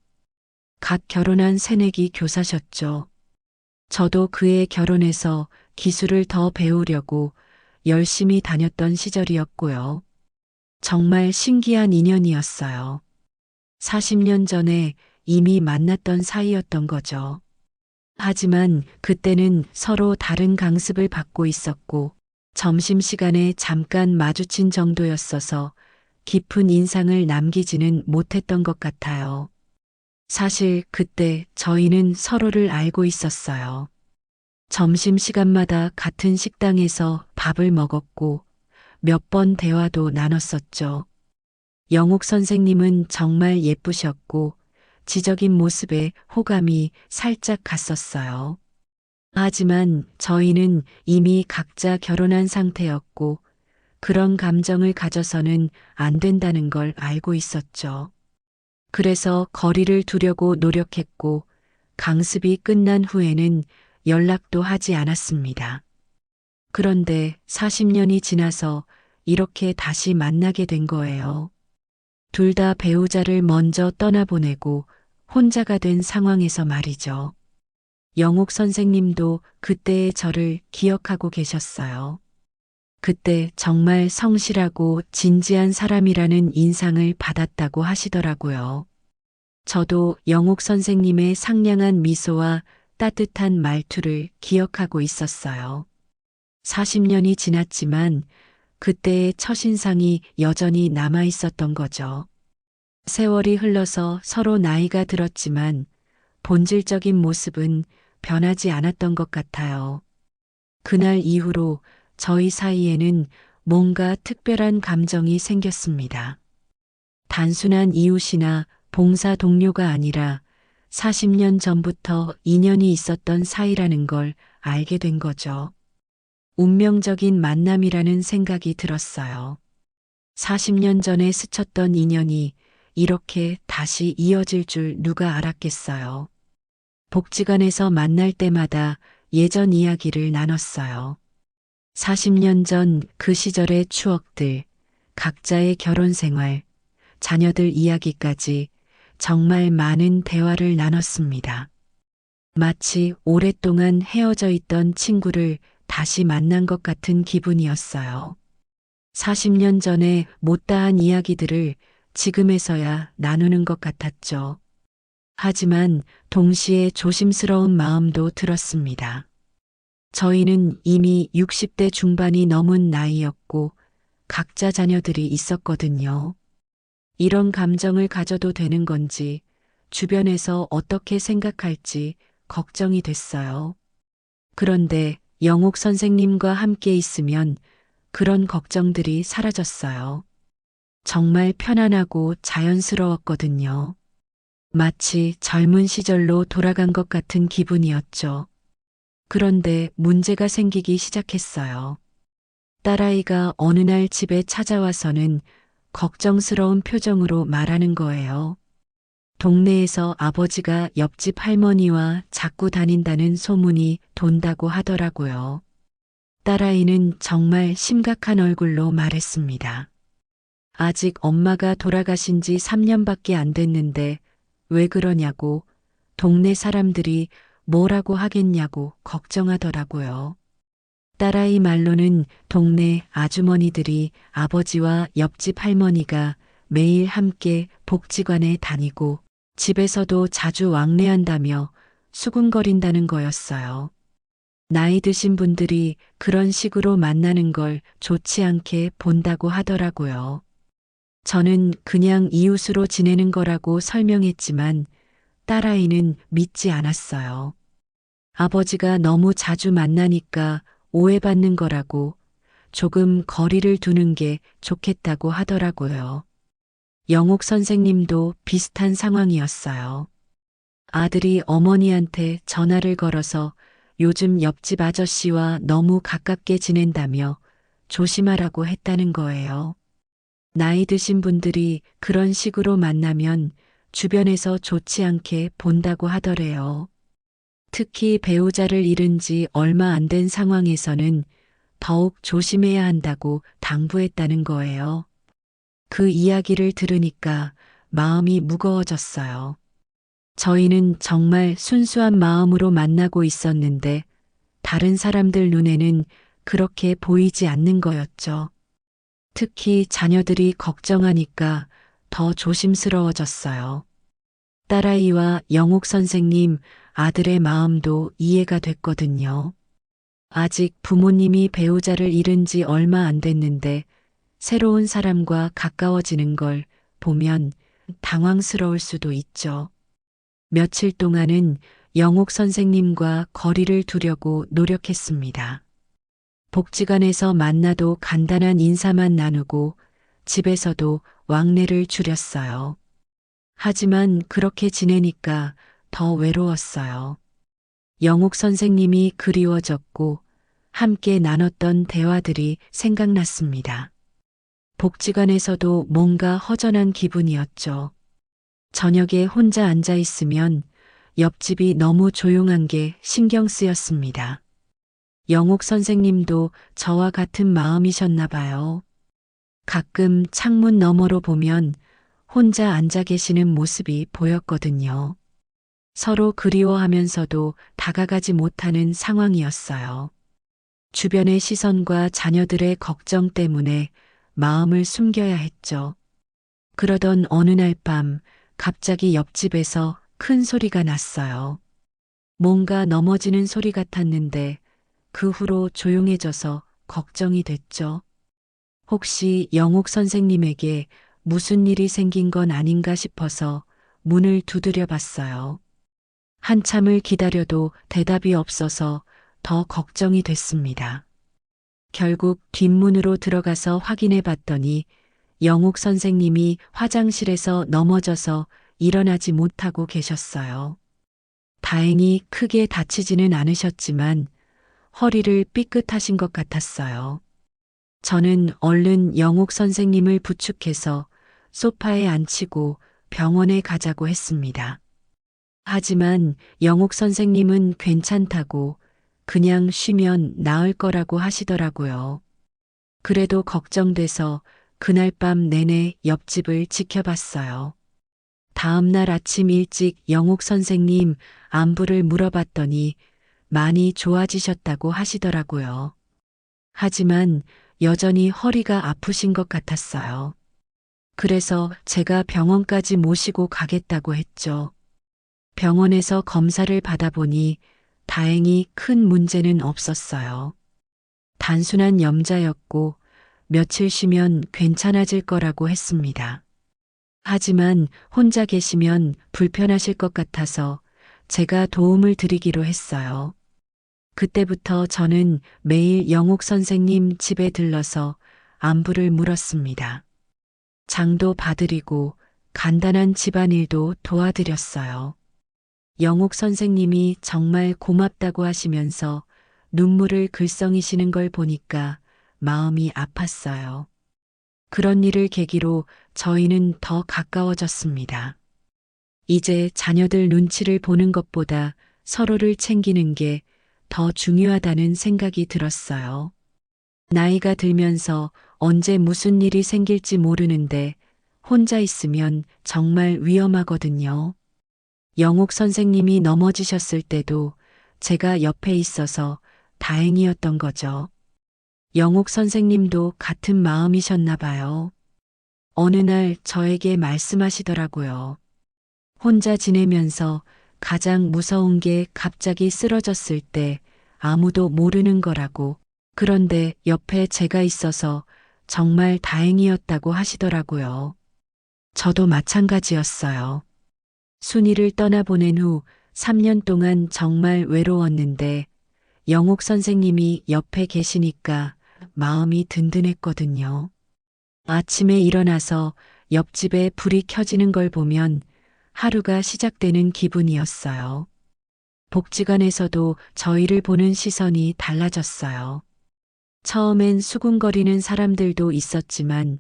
갓 결혼한 새내기 교사셨죠. 저도 그의 결혼해서 기술을 더 배우려고 열심히 다녔던 시절이었고요. 정말 신기한 인연이었어요. 40년 전에 이미 만났던 사이였던 거죠. 하지만 그때는 서로 다른 강습을 받고 있었고 점심시간에 잠깐 마주친 정도였어서 깊은 인상을 남기지는 못했던 것 같아요. 사실 그때 저희는 서로를 알고 있었어요. 점심시간마다 같은 식당에서 밥을 먹었고 몇 번 대화도 나눴었죠. 영옥 선생님은 정말 예쁘셨고 지적인 모습에 호감이 살짝 갔었어요. 하지만 저희는 이미 각자 결혼한 상태였고 그런 감정을 가져서는 안 된다는 걸 알고 있었죠. 그래서 거리를 두려고 노력했고 강습이 끝난 후에는 연락도 하지 않았습니다. 그런데 40년이 지나서 이렇게 다시 만나게 된 거예요. 둘 다 배우자를 먼저 떠나보내고 혼자가 된 상황에서 말이죠. 영옥 선생님도 그때의 저를 기억하고 계셨어요. 그때 정말 성실하고 진지한 사람이라는 인상을 받았다고 하시더라고요. 저도 영옥 선생님의 상냥한 미소와 따뜻한 말투를 기억하고 있었어요. 40년이 지났지만 그때의 첫인상이 여전히 남아 있었던 거죠. 세월이 흘러서 서로 나이가 들었지만 본질적인 모습은 변하지 않았던 것 같아요. 그날 이후로 저희 사이에는 뭔가 특별한 감정이 생겼습니다. 단순한 이웃이나 봉사 동료가 아니라 40년 전부터 인연이 있었던 사이라는 걸 알게 된 거죠. 운명적인 만남이라는 생각이 들었어요. 40년 전에 스쳤던 인연이 이렇게 다시 이어질 줄 누가 알았겠어요. 복지관에서 만날 때마다 예전 이야기를 나눴어요. 40년 전 그 시절의 추억들, 각자의 결혼 생활, 자녀들 이야기까지 정말 많은 대화를 나눴습니다. 마치 오랫동안 헤어져 있던 친구를 다시 만난 것 같은 기분이었어요. 40년 전에 못다한 이야기들을 지금에서야 나누는 것 같았죠. 하지만 동시에 조심스러운 마음도 들었습니다. 저희는 이미 60대 중반이 넘은 나이였고 각자 자녀들이 있었거든요. 이런 감정을 가져도 되는 건지 주변에서 어떻게 생각할지 걱정이 됐어요. 그런데 영옥 선생님과 함께 있으면 그런 걱정들이 사라졌어요. 정말 편안하고 자연스러웠거든요. 마치 젊은 시절로 돌아간 것 같은 기분이었죠. 그런데 문제가 생기기 시작했어요. 딸아이가 어느 날 집에 찾아와서는 걱정스러운 표정으로 말하는 거예요. 동네에서 아버지가 옆집 할머니와 자꾸 다닌다는 소문이 돈다고 하더라고요. 딸아이는 정말 심각한 얼굴로 말했습니다. 아직 엄마가 돌아가신 지 3년밖에 안 됐는데 왜 그러냐고 동네 사람들이 뭐라고 하겠냐고 걱정하더라고요. 딸아이 말로는 동네 아주머니들이 아버지와 옆집 할머니가 매일 함께 복지관에 다니고 집에서도 자주 왕래한다며 수군거린다는 거였어요. 나이 드신 분들이 그런 식으로 만나는 걸 좋지 않게 본다고 하더라고요. 저는 그냥 이웃으로 지내는 거라고 설명했지만 딸아이는 믿지 않았어요. 아버지가 너무 자주 만나니까 오해받는 거라고 조금 거리를 두는 게 좋겠다고 하더라고요. 영옥 선생님도 비슷한 상황이었어요. 아들이 어머니한테 전화를 걸어서 요즘 옆집 아저씨와 너무 가깝게 지낸다며 조심하라고 했다는 거예요. 나이 드신 분들이 그런 식으로 만나면 주변에서 좋지 않게 본다고 하더래요. 특히 배우자를 잃은 지 얼마 안 된 상황에서는 더욱 조심해야 한다고 당부했다는 거예요. 그 이야기를 들으니까 마음이 무거워졌어요. 저희는 정말 순수한 마음으로 만나고 있었는데 다른 사람들 눈에는 그렇게 보이지 않는 거였죠. 특히 자녀들이 걱정하니까 더 조심스러워졌어요. 딸아이와 영옥 선생님 아들의 마음도 이해가 됐거든요. 아직 부모님이 배우자를 잃은 지 얼마 안 됐는데 새로운 사람과 가까워지는 걸 보면 당황스러울 수도 있죠. 며칠 동안은 영옥 선생님과 거리를 두려고 노력했습니다. 복지관에서 만나도 간단한 인사만 나누고 집에서도 왕래를 줄였어요. 하지만 그렇게 지내니까 더 외로웠어요. 영옥 선생님이 그리워졌고 함께 나눴던 대화들이 생각났습니다. 복지관에서도 뭔가 허전한 기분이었죠. 저녁에 혼자 앉아 있으면 옆집이 너무 조용한 게 신경 쓰였습니다. 영옥 선생님도 저와 같은 마음이셨나 봐요. 가끔 창문 너머로 보면 혼자 앉아 계시는 모습이 보였거든요. 서로 그리워하면서도 다가가지 못하는 상황이었어요. 주변의 시선과 자녀들의 걱정 때문에 마음을 숨겨야 했죠. 그러던 어느 날 밤 갑자기 옆집에서 큰 소리가 났어요. 뭔가 넘어지는 소리 같았는데 그 후로 조용해져서 걱정이 됐죠. 혹시 영옥 선생님에게 무슨 일이 생긴 건 아닌가 싶어서 문을 두드려 봤어요. 한참을 기다려도 대답이 없어서 더 걱정이 됐습니다. 결국 뒷문으로 들어가서 확인해 봤더니 영옥 선생님이 화장실에서 넘어져서 일어나지 못하고 계셨어요. 다행히 크게 다치지는 않으셨지만 허리를 삐끗하신 것 같았어요. 저는 얼른 영옥 선생님을 부축해서 소파에 앉히고 병원에 가자고 했습니다. 하지만 영옥 선생님은 괜찮다고 그냥 쉬면 나을 거라고 하시더라고요. 그래도 걱정돼서 그날 밤 내내 옆집을 지켜봤어요. 다음 날 아침 일찍 영옥 선생님 안부를 물어봤더니 많이 좋아지셨다고 하시더라고요. 하지만 여전히 허리가 아프신 것 같았어요. 그래서 제가 병원까지 모시고 가겠다고 했죠. 병원에서 검사를 받아보니 다행히 큰 문제는 없었어요. 단순한 염자였고 며칠 쉬면 괜찮아질 거라고 했습니다. 하지만 혼자 계시면 불편하실 것 같아서 제가 도움을 드리기로 했어요. 그때부터 저는 매일 영옥 선생님 집에 들러서 안부를 물었습니다. 장도 봐드리고 간단한 집안일도 도와드렸어요. 영옥 선생님이 정말 고맙다고 하시면서 눈물을 글썽이시는 걸 보니까 마음이 아팠어요. 그런 일을 계기로 저희는 더 가까워졌습니다. 이제 자녀들 눈치를 보는 것보다 서로를 챙기는 게 더 중요하다는 생각이 들었어요. 나이가 들면서 언제 무슨 일이 생길지 모르는데 혼자 있으면 정말 위험하거든요. 영옥 선생님이 넘어지셨을 때도 제가 옆에 있어서 다행이었던 거죠. 영옥 선생님도 같은 마음이셨나 봐요. 어느 날 저에게 말씀하시더라고요. 혼자 지내면서 가장 무서운 게 갑자기 쓰러졌을 때 아무도 모르는 거라고. 그런데 옆에 제가 있어서 정말 다행이었다고 하시더라고요. 저도 마찬가지였어요. 순이를 떠나보낸 후 3년 동안 정말 외로웠는데 영옥 선생님이 옆에 계시니까 마음이 든든했거든요. 아침에 일어나서 옆집에 불이 켜지는 걸 보면 하루가 시작되는 기분이었어요. 복지관에서도 저희를 보는 시선이 달라졌어요. 처음엔 수군거리는 사람들도 있었지만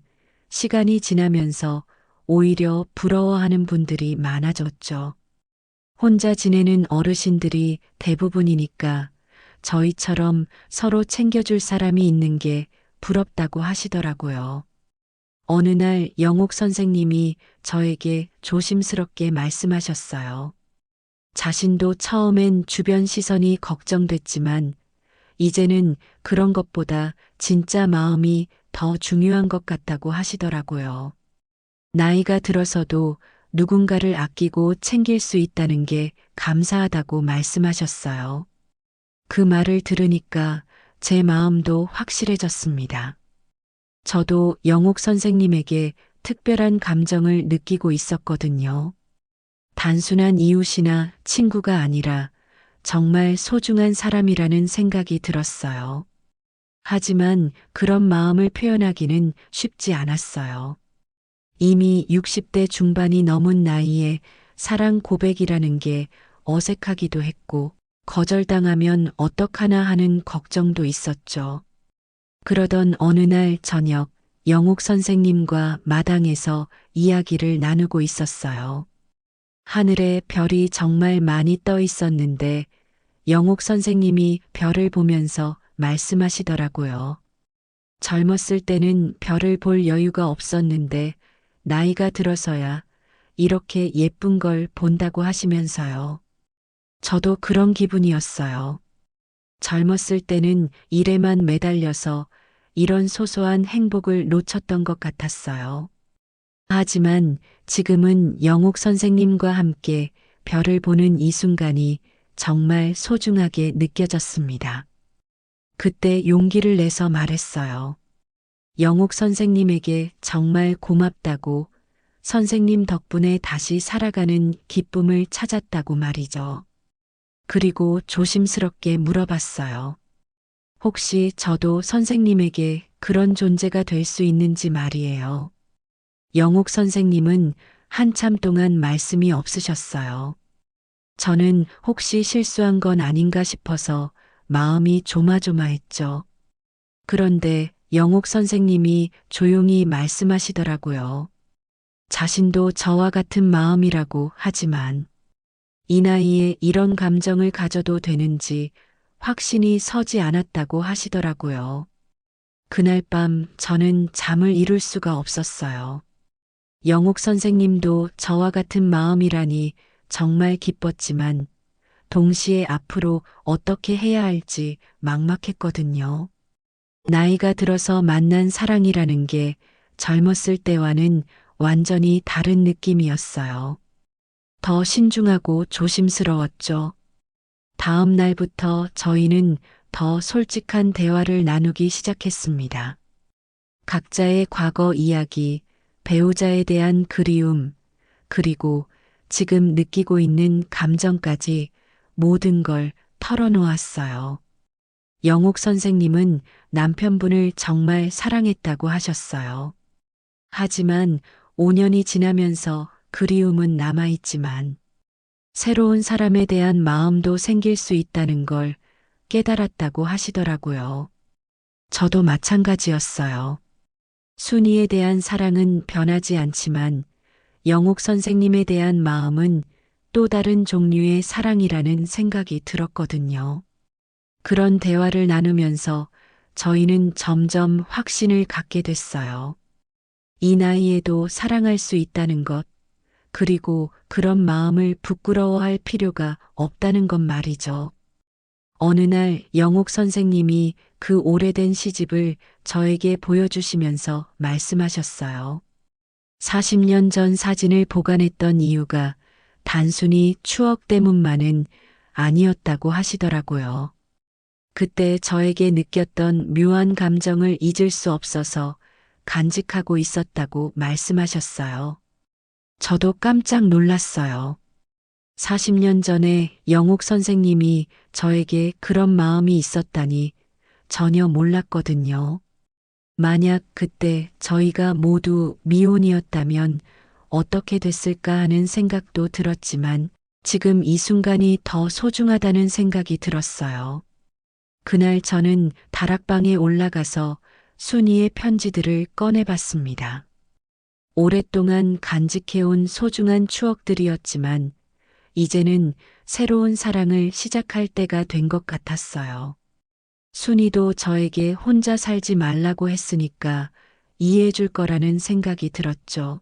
시간이 지나면서 오히려 부러워하는 분들이 많아졌죠. 혼자 지내는 어르신들이 대부분이니까 저희처럼 서로 챙겨줄 사람이 있는 게 부럽다고 하시더라고요. 어느 날 영옥 선생님이 저에게 조심스럽게 말씀하셨어요. 자신도 처음엔 주변 시선이 걱정됐지만 이제는 그런 것보다 진짜 마음이 더 중요한 것 같다고 하시더라고요. 나이가 들어서도 누군가를 아끼고 챙길 수 있다는 게 감사하다고 말씀하셨어요. 그 말을 들으니까 제 마음도 확실해졌습니다. 저도 영옥 선생님에게 특별한 감정을 느끼고 있었거든요. 단순한 이웃이나 친구가 아니라 정말 소중한 사람이라는 생각이 들었어요. 하지만 그런 마음을 표현하기는 쉽지 않았어요. 이미 60대 중반이 넘은 나이에 사랑 고백이라는 게 어색하기도 했고 거절당하면 어떡하나 하는 걱정도 있었죠. 그러던 어느 날 저녁 영옥 선생님과 마당에서 이야기를 나누고 있었어요. 하늘에 별이 정말 많이 떠 있었는데 영옥 선생님이 별을 보면서 말씀하시더라고요. 젊었을 때는 별을 볼 여유가 없었는데 나이가 들어서야 이렇게 예쁜 걸 본다고 하시면서요. 저도 그런 기분이었어요. 젊었을 때는 일에만 매달려서 이런 소소한 행복을 놓쳤던 것 같았어요. 하지만 지금은 영옥 선생님과 함께 별을 보는 이 순간이 정말 소중하게 느껴졌습니다. 그때 용기를 내서 말했어요. 영옥 선생님에게 정말 고맙다고, 선생님 덕분에 다시 살아가는 기쁨을 찾았다고 말이죠. 그리고 조심스럽게 물어봤어요. 혹시 저도 선생님에게 그런 존재가 될 수 있는지 말이에요. 영옥 선생님은 한참 동안 말씀이 없으셨어요. 저는 혹시 실수한 건 아닌가 싶어서 마음이 조마조마했죠. 그런데 영옥 선생님이 조용히 말씀하시더라고요. 자신도 저와 같은 마음이라고 하지만 이 나이에 이런 감정을 가져도 되는지 확신이 서지 않았다고 하시더라고요. 그날 밤 저는 잠을 이룰 수가 없었어요. 영옥 선생님도 저와 같은 마음이라니 정말 기뻤지만 동시에 앞으로 어떻게 해야 할지 막막했거든요. 나이가 들어서 만난 사랑이라는 게 젊었을 때와는 완전히 다른 느낌이었어요. 더 신중하고 조심스러웠죠. 다음 날부터 저희는 더 솔직한 대화를 나누기 시작했습니다. 각자의 과거 이야기, 배우자에 대한 그리움, 그리고 지금 느끼고 있는 감정까지 모든 걸 털어놓았어요. 영옥 선생님은 남편분을 정말 사랑했다고 하셨어요. 하지만 5년이 지나면서 그리움은 남아있지만 새로운 사람에 대한 마음도 생길 수 있다는 걸 깨달았다고 하시더라고요. 저도 마찬가지였어요. 순이에 대한 사랑은 변하지 않지만 영옥 선생님에 대한 마음은 또 다른 종류의 사랑이라는 생각이 들었거든요. 그런 대화를 나누면서 저희는 점점 확신을 갖게 됐어요. 이 나이에도 사랑할 수 있다는 것, 그리고 그런 마음을 부끄러워할 필요가 없다는 것 말이죠. 어느 날 영옥 선생님이 그 오래된 시집을 저에게 보여주시면서 말씀하셨어요. 40년 전 사진을 보관했던 이유가 단순히 추억 때문만은 아니었다고 하시더라고요. 그때 저에게 느꼈던 묘한 감정을 잊을 수 없어서 간직하고 있었다고 말씀하셨어요. 저도 깜짝 놀랐어요. 40년 전에 영옥 선생님이 저에게 그런 마음이 있었다니 전혀 몰랐거든요. 만약 그때 저희가 모두 미혼이었다면 어떻게 됐을까 하는 생각도 들었지만 지금 이 순간이 더 소중하다는 생각이 들었어요. 그날 저는 다락방에 올라가서 순이의 편지들을 꺼내봤습니다. 오랫동안 간직해온 소중한 추억들이었지만 이제는 새로운 사랑을 시작할 때가 된 것 같았어요. 순이도 저에게 혼자 살지 말라고 했으니까 이해해 줄 거라는 생각이 들었죠.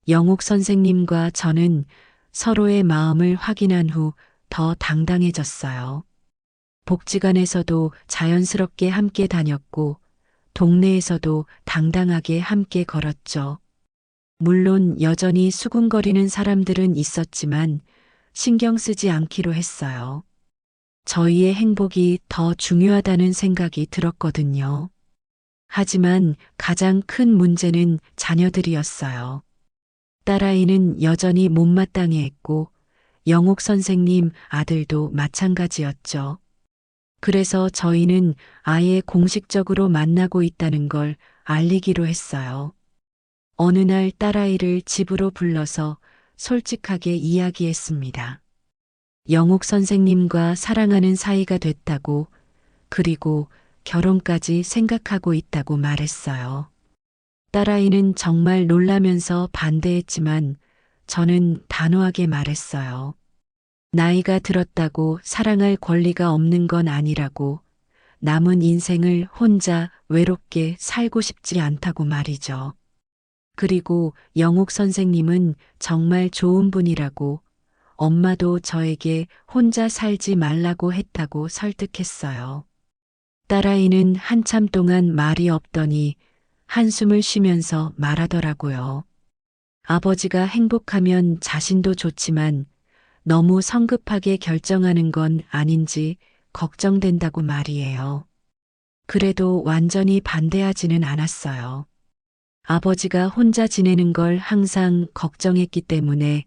영옥 선생님과 저는 서로의 마음을 확인한 후 더 당당해졌어요. 복지관에서도 자연스럽게 함께 다녔고 동네에서도 당당하게 함께 걸었죠. 물론 여전히 수군거리는 사람들은 있었지만 신경 쓰지 않기로 했어요. 저희의 행복이 더 중요하다는 생각이 들었거든요. 하지만 가장 큰 문제는 자녀들이었어요. 딸아이는 여전히 못마땅해했고 영옥 선생님 아들도 마찬가지였죠. 그래서 저희는 아예 공식적으로 만나고 있다는 걸 알리기로 했어요. 어느 날 딸아이를 집으로 불러서 솔직하게 이야기했습니다. 영옥 선생님과 사랑하는 사이가 됐다고, 그리고 결혼까지 생각하고 있다고 말했어요. 딸아이는 정말 놀라면서 반대했지만 저는 단호하게 말했어요. 나이가 들었다고 사랑할 권리가 없는 건 아니라고, 남은 인생을 혼자 외롭게 살고 싶지 않다고 말이죠. 그리고 영옥 선생님은 정말 좋은 분이라고, 엄마도 저에게 혼자 살지 말라고 했다고 설득했어요. 딸아이는 한참 동안 말이 없더니 한숨을 쉬면서 말하더라고요. 아버지가 행복하면 자신도 좋지만 너무 성급하게 결정하는 건 아닌지 걱정된다고 말이에요. 그래도 완전히 반대하지는 않았어요. 아버지가 혼자 지내는 걸 항상 걱정했기 때문에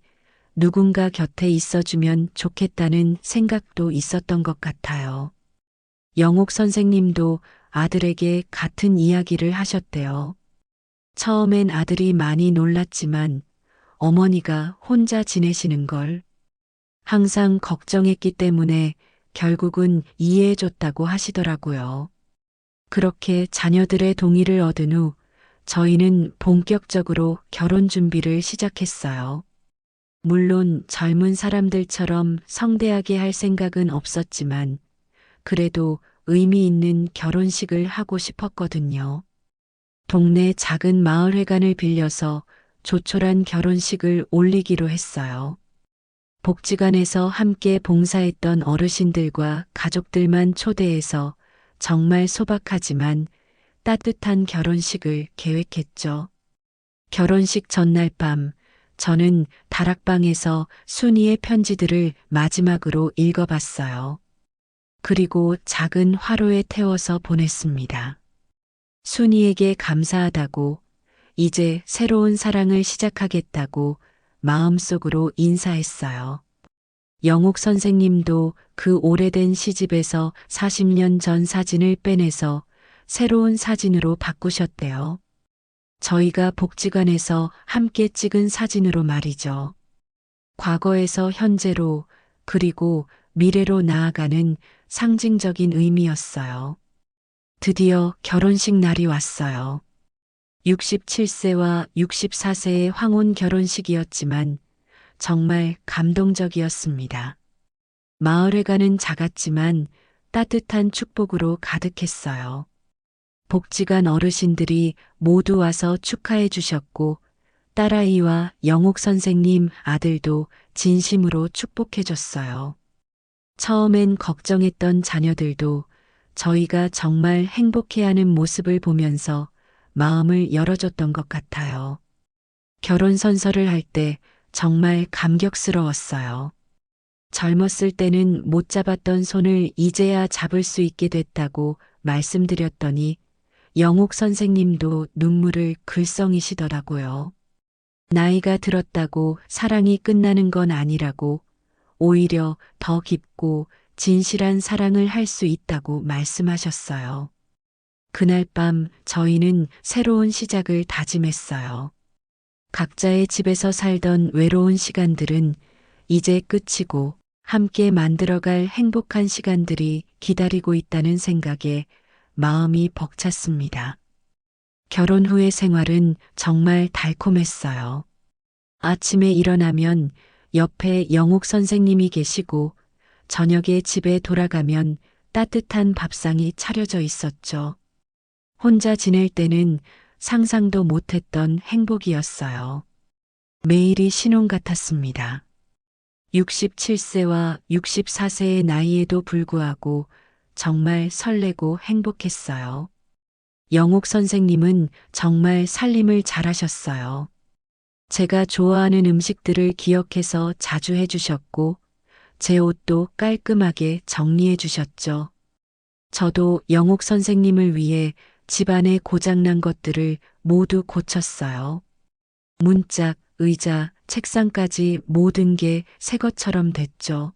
누군가 곁에 있어주면 좋겠다는 생각도 있었던 것 같아요. 영옥 선생님도 아들에게 같은 이야기를 하셨대요. 처음엔 아들이 많이 놀랐지만 어머니가 혼자 지내시는 걸 항상 걱정했기 때문에 결국은 이해해줬다고 하시더라고요. 그렇게 자녀들의 동의를 얻은 후 저희는 본격적으로 결혼 준비를 시작했어요. 물론 젊은 사람들처럼 성대하게 할 생각은 없었지만 그래도 의미 있는 결혼식을 하고 싶었거든요. 동네 작은 마을회관을 빌려서 조촐한 결혼식을 올리기로 했어요. 복지관에서 함께 봉사했던 어르신들과 가족들만 초대해서 정말 소박하지만 따뜻한 결혼식을 계획했죠. 결혼식 전날 밤, 저는 다락방에서 순이의 편지들을 마지막으로 읽어봤어요. 그리고 작은 화로에 태워서 보냈습니다. 순이에게 감사하다고, 이제 새로운 사랑을 시작하겠다고 마음속으로 인사했어요. 영옥 선생님도 그 오래된 시집에서 40년 전 사진을 빼내서 새로운 사진으로 바꾸셨대요. 저희가 복지관에서 함께 찍은 사진으로 말이죠. 과거에서 현재로 그리고 미래로 나아가는 상징적인 의미였어요. 드디어 결혼식 날이 왔어요. 67세와 64세의 황혼 결혼식이었지만 정말 감동적이었습니다. 마을회관은 작았지만 따뜻한 축복으로 가득했어요. 복지관 어르신들이 모두 와서 축하해 주셨고 딸아이와 영옥 선생님 아들도 진심으로 축복해 줬어요. 처음엔 걱정했던 자녀들도 저희가 정말 행복해하는 모습을 보면서 마음을 열어줬던 것 같아요. 결혼 선서를 할 때 정말 감격스러웠어요. 젊었을 때는 못 잡았던 손을 이제야 잡을 수 있게 됐다고 말씀드렸더니 영옥 선생님도 눈물을 글썽이시더라고요. 나이가 들었다고 사랑이 끝나는 건 아니라고 오히려 더 깊고 진실한 사랑을 할 수 있다고 말씀하셨어요. 그날 밤 저희는 새로운 시작을 다짐했어요. 각자의 집에서 살던 외로운 시간들은 이제 끝이고 함께 만들어갈 행복한 시간들이 기다리고 있다는 생각에 마음이 벅찼습니다. 결혼 후의 생활은 정말 달콤했어요. 아침에 일어나면 옆에 영옥 선생님이 계시고 저녁에 집에 돌아가면 따뜻한 밥상이 차려져 있었죠. 혼자 지낼 때는 상상도 못했던 행복이었어요. 매일이 신혼 같았습니다. 67세와 64세의 나이에도 불구하고 정말 설레고 행복했어요. 영옥 선생님은 정말 살림을 잘하셨어요. 제가 좋아하는 음식들을 기억해서 자주 해주셨고, 제 옷도 깔끔하게 정리해 주셨죠. 저도 영옥 선생님을 위해 집안에 고장난 것들을 모두 고쳤어요. 문짝, 의자, 책상까지 모든 게 새 것처럼 됐죠.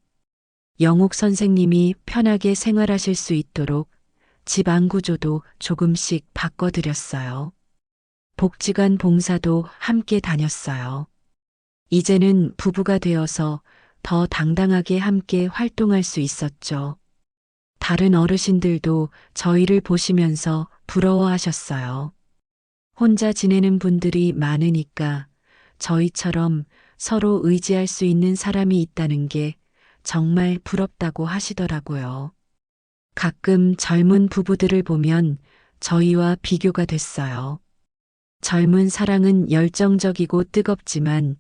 영옥 선생님이 편하게 생활하실 수 있도록 집 안구조도 조금씩 바꿔드렸어요. 복지관 봉사도 함께 다녔어요. 이제는 부부가 되어서 더 당당하게 함께 활동할 수 있었죠. 다른 어르신들도 저희를 보시면서 부러워하셨어요. 혼자 지내는 분들이 많으니까 저희처럼 서로 의지할 수 있는 사람이 있다는 게 정말 부럽다고 하시더라고요. 가끔 젊은 부부들을 보면 저희와 비교가 됐어요. 젊은 사랑은 열정적이고 뜨겁지만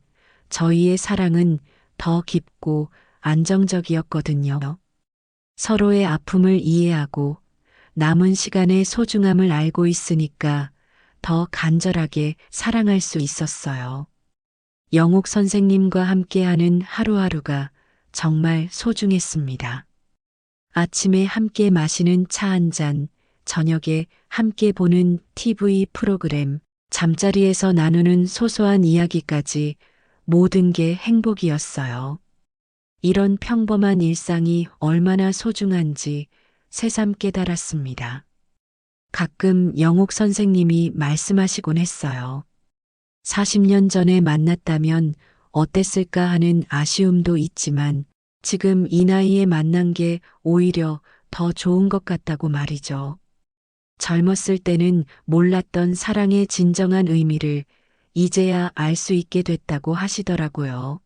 저희의 사랑은 더 깊고 안정적이었거든요. 서로의 아픔을 이해하고 남은 시간의 소중함을 알고 있으니까 더 간절하게 사랑할 수 있었어요. 영옥 선생님과 함께하는 하루하루가 정말 소중했습니다. 아침에 함께 마시는 차 한 잔, 저녁에 함께 보는 TV 프로그램, 잠자리에서 나누는 소소한 이야기까지 모든 게 행복이었어요. 이런 평범한 일상이 얼마나 소중한지 새삼 깨달았습니다. 가끔 영옥 선생님이 말씀하시곤 했어요. 40년 전에 만났다면 어땠을까 하는 아쉬움도 있지만 지금 이 나이에 만난 게 오히려 더 좋은 것 같다고 말이죠. 젊었을 때는 몰랐던 사랑의 진정한 의미를 이제야 알 수 있게 됐다고 하시더라고요.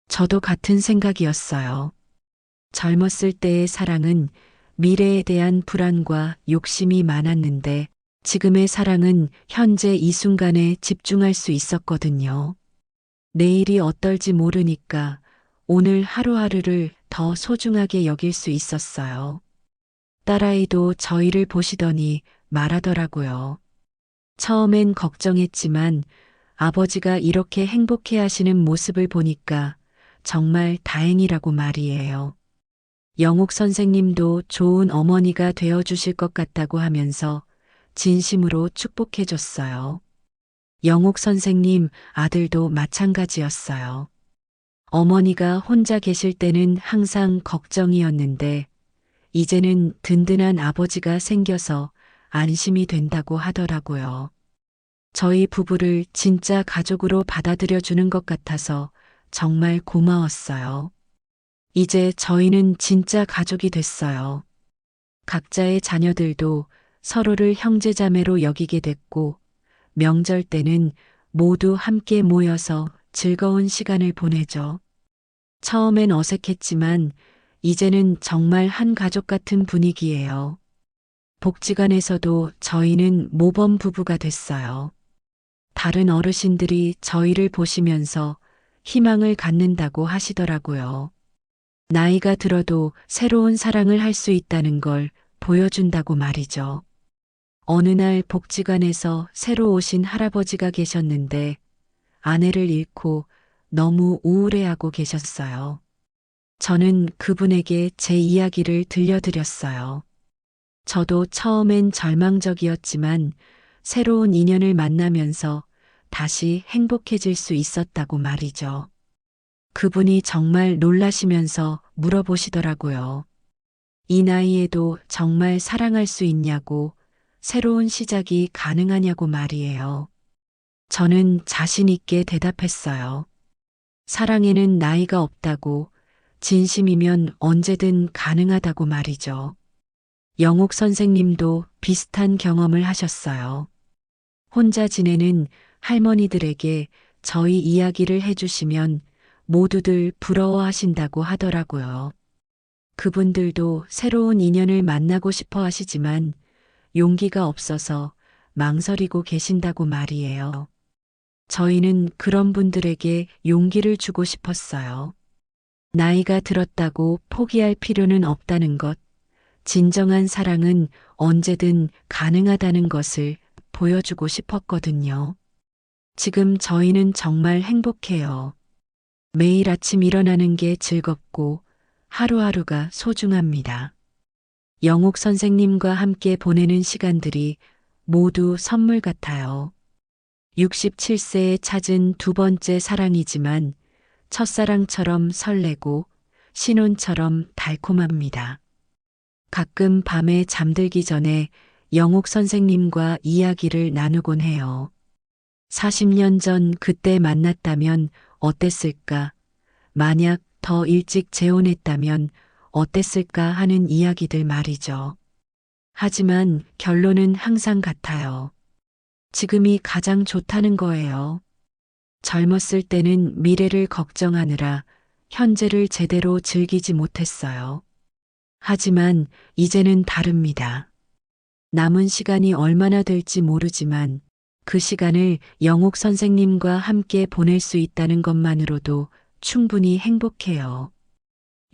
저도 같은 생각이었어요. 젊었을 때의 사랑은 미래에 대한 불안과 욕심이 많았는데 지금의 사랑은 현재 이 순간에 집중할 수 있었거든요. 내일이 어떨지 모르니까 오늘 하루하루를 더 소중하게 여길 수 있었어요. 딸아이도 저희를 보시더니 말하더라고요. 처음엔 걱정했지만 아버지가 이렇게 행복해 하시는 모습을 보니까 정말 다행이라고 말이에요. 영옥 선생님도 좋은 어머니가 되어 주실 것 같다고 하면서 진심으로 축복해 줬어요. 영옥 선생님 아들도 마찬가지였어요. 어머니가 혼자 계실 때는 항상 걱정이었는데 이제는 든든한 아버지가 생겨서 안심이 된다고 하더라고요. 저희 부부를 진짜 가족으로 받아들여 주는 것 같아서 정말 고마웠어요. 이제 저희는 진짜 가족이 됐어요. 각자의 자녀들도 서로를 형제자매로 여기게 됐고 명절 때는 모두 함께 모여서 즐거운 시간을 보내죠. 처음엔 어색했지만 이제는 정말 한 가족 같은 분위기예요. 복지관에서도 저희는 모범 부부가 됐어요. 다른 어르신들이 저희를 보시면서 희망을 갖는다고 하시더라고요. 나이가 들어도 새로운 사랑을 할 수 있다는 걸 보여준다고 말이죠. 어느 날 복지관에서 새로 오신 할아버지가 계셨는데 아내를 잃고 너무 우울해하고 계셨어요. 저는 그분에게 제 이야기를 들려드렸어요. 저도 처음엔 절망적이었지만 새로운 인연을 만나면서 다시 행복해질 수 있었다고 말이죠. 그분이 정말 놀라시면서 물어보시더라고요. 이 나이에도 정말 사랑할 수 있냐고, 새로운 시작이 가능하냐고 말이에요. 저는 자신 있게 대답했어요. 사랑에는 나이가 없다고, 진심이면 언제든 가능하다고 말이죠. 영옥 선생님도 비슷한 경험을 하셨어요. 혼자 지내는 할머니들에게 저희 이야기를 해주시면 모두들 부러워하신다고 하더라고요. 그분들도 새로운 인연을 만나고 싶어 하시지만 용기가 없어서 망설이고 계신다고 말이에요. 저희는 그런 분들에게 용기를 주고 싶었어요. 나이가 들었다고 포기할 필요는 없다는 것, 진정한 사랑은 언제든 가능하다는 것을 보여주고 싶었거든요. 지금 저희는 정말 행복해요. 매일 아침 일어나는 게 즐겁고 하루하루가 소중합니다. 영옥 선생님과 함께 보내는 시간들이 모두 선물 같아요. 67세에 찾은 두 번째 사랑이지만 첫사랑처럼 설레고 신혼처럼 달콤합니다. 가끔 밤에 잠들기 전에 영옥 선생님과 이야기를 나누곤 해요. 40년 전 그때 만났다면 어땠을까? 만약 더 일찍 재혼했다면 어땠을까 하는 이야기들 말이죠. 하지만 결론은 항상 같아요. 지금이 가장 좋다는 거예요. 젊었을 때는 미래를 걱정하느라 현재를 제대로 즐기지 못했어요. 하지만 이제는 다릅니다. 남은 시간이 얼마나 될지 모르지만 그 시간을 영옥 선생님과 함께 보낼 수 있다는 것만으로도 충분히 행복해요.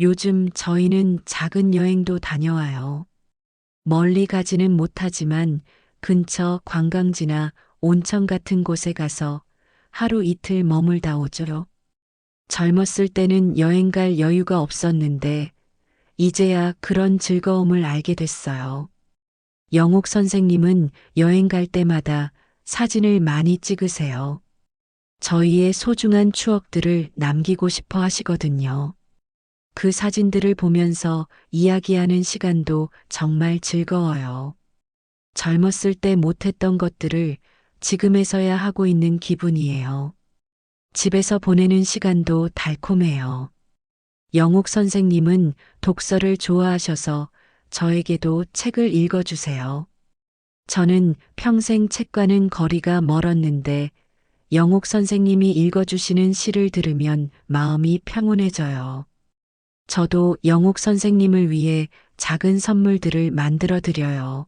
요즘 저희는 작은 여행도 다녀와요. 멀리 가지는 못하지만 근처 관광지나 온천 같은 곳에 가서 하루 이틀 머물다 오죠. 젊었을 때는 여행 갈 여유가 없었는데 이제야 그런 즐거움을 알게 됐어요. 영옥 선생님은 여행 갈 때마다 사진을 많이 찍으세요. 저희의 소중한 추억들을 남기고 싶어 하시거든요. 그 사진들을 보면서 이야기하는 시간도 정말 즐거워요. 젊었을 때 못했던 것들을 지금에서야 하고 있는 기분이에요. 집에서 보내는 시간도 달콤해요. 영옥 선생님은 독서를 좋아하셔서 저에게도 책을 읽어주세요. 저는 평생 책과는 거리가 멀었는데 영옥 선생님이 읽어주시는 시를 들으면 마음이 평온해져요. 저도 영옥 선생님을 위해 작은 선물들을 만들어 드려요.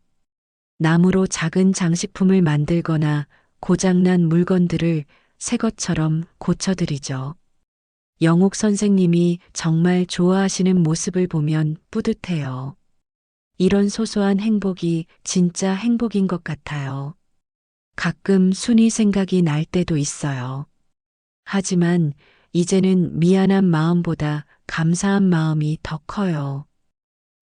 나무로 작은 장식품을 만들거나 고장난 물건들을 새 것처럼 고쳐드리죠. 영옥 선생님이 정말 좋아하시는 모습을 보면 뿌듯해요. 이런 소소한 행복이 진짜 행복인 것 같아요. 가끔 순이 생각이 날 때도 있어요. 하지만 이제는 미안한 마음보다 감사한 마음이 더 커요.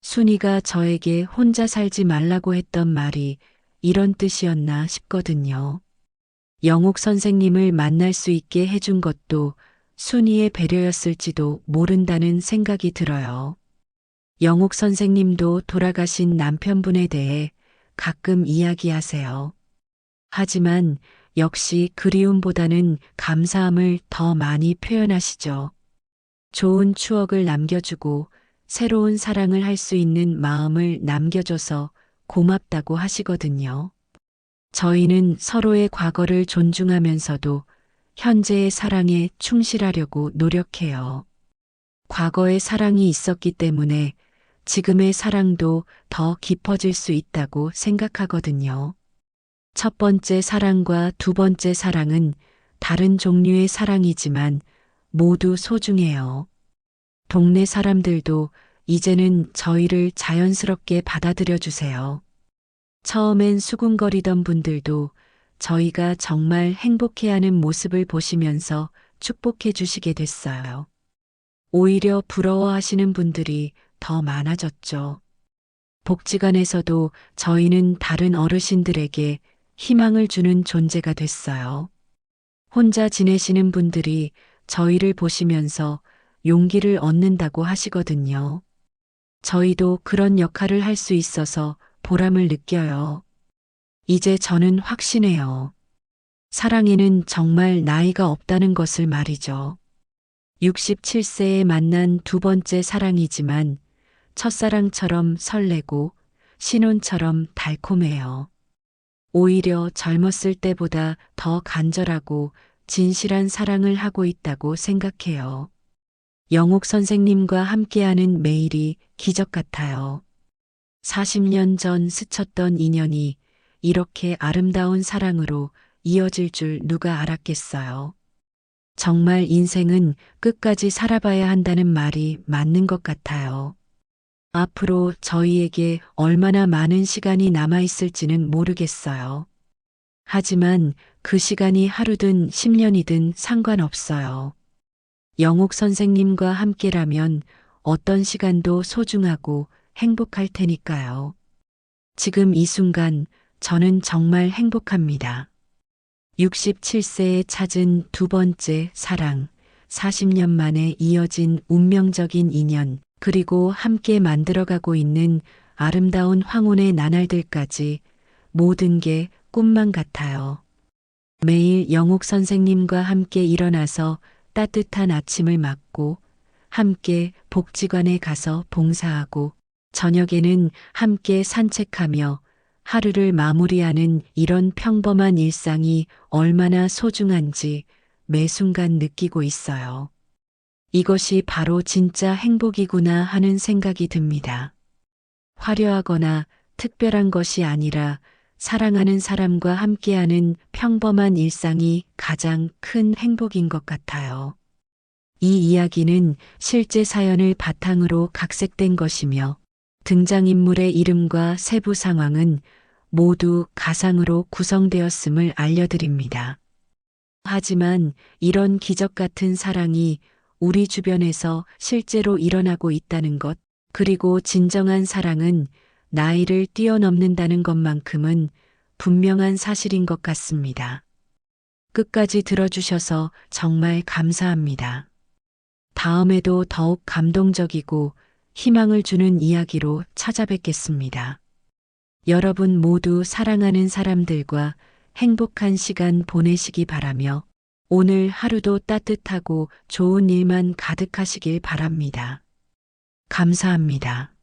순이가 저에게 혼자 살지 말라고 했던 말이 이런 뜻이었나 싶거든요. 영옥 선생님을 만날 수 있게 해준 것도 순이의 배려였을지도 모른다는 생각이 들어요. 영옥 선생님도 돌아가신 남편분에 대해 가끔 이야기하세요. 하지만 역시 그리움보다는 감사함을 더 많이 표현하시죠. 좋은 추억을 남겨주고 새로운 사랑을 할 수 있는 마음을 남겨줘서 고맙다고 하시거든요. 저희는 서로의 과거를 존중하면서도 현재의 사랑에 충실하려고 노력해요. 과거의 사랑이 있었기 때문에 지금의 사랑도 더 깊어질 수 있다고 생각하거든요. 첫 번째 사랑과 두 번째 사랑은 다른 종류의 사랑이지만 모두 소중해요. 동네 사람들도 이제는 저희를 자연스럽게 받아들여 주세요. 처음엔 수군거리던 분들도 저희가 정말 행복해하는 모습을 보시면서 축복해 주시게 됐어요. 오히려 부러워하시는 분들이 더 많아졌죠. 복지관에서도 저희는 다른 어르신들에게 희망을 주는 존재가 됐어요. 혼자 지내시는 분들이 저희를 보시면서 용기를 얻는다고 하시거든요. 저희도 그런 역할을 할 수 있어서 보람을 느껴요. 이제 저는 확신해요. 사랑에는 정말 나이가 없다는 것을 말이죠. 67세에 만난 두 번째 사랑이지만 첫사랑처럼 설레고 신혼처럼 달콤해요. 오히려 젊었을 때보다 더 간절하고 진실한 사랑을 하고 있다고 생각해요. 영옥 선생님과 함께하는 매일이 기적 같아요. 40년 전 스쳤던 인연이 이렇게 아름다운 사랑으로 이어질 줄 누가 알았겠어요. 정말 인생은 끝까지 살아봐야 한다는 말이 맞는 것 같아요. 앞으로 저희에게 얼마나 많은 시간이 남아있을지는 모르겠어요. 하지만 그 시간이 하루든 10년이든 상관없어요. 영옥 선생님과 함께라면 어떤 시간도 소중하고 행복할 테니까요. 지금 이 순간 저는 정말 행복합니다. 67세에 찾은 두 번째 사랑, 40년 만에 이어진 운명적인 인연, 그리고 함께 만들어가고 있는 아름다운 황혼의 나날들까지 모든 게 꿈만 같아요. 매일 영옥 선생님과 함께 일어나서 따뜻한 아침을 맞고 함께 복지관에 가서 봉사하고 저녁에는 함께 산책하며 하루를 마무리하는 이런 평범한 일상이 얼마나 소중한지 매 순간 느끼고 있어요. 이것이 바로 진짜 행복이구나 하는 생각이 듭니다. 화려하거나 특별한 것이 아니라 사랑하는 사람과 함께하는 평범한 일상이 가장 큰 행복인 것 같아요. 이 이야기는 실제 사연을 바탕으로 각색된 것이며 등장인물의 이름과 세부 상황은 모두 가상으로 구성되었음을 알려드립니다. 하지만 이런 기적 같은 사랑이 우리 주변에서 실제로 일어나고 있다는 것, 그리고 진정한 사랑은 나이를 뛰어넘는다는 것만큼은 분명한 사실인 것 같습니다. 끝까지 들어주셔서 정말 감사합니다. 다음에도 더욱 감동적이고 희망을 주는 이야기로 찾아뵙겠습니다. 여러분 모두 사랑하는 사람들과 행복한 시간 보내시기 바라며 오늘 하루도 따뜻하고 좋은 일만 가득하시길 바랍니다. 감사합니다.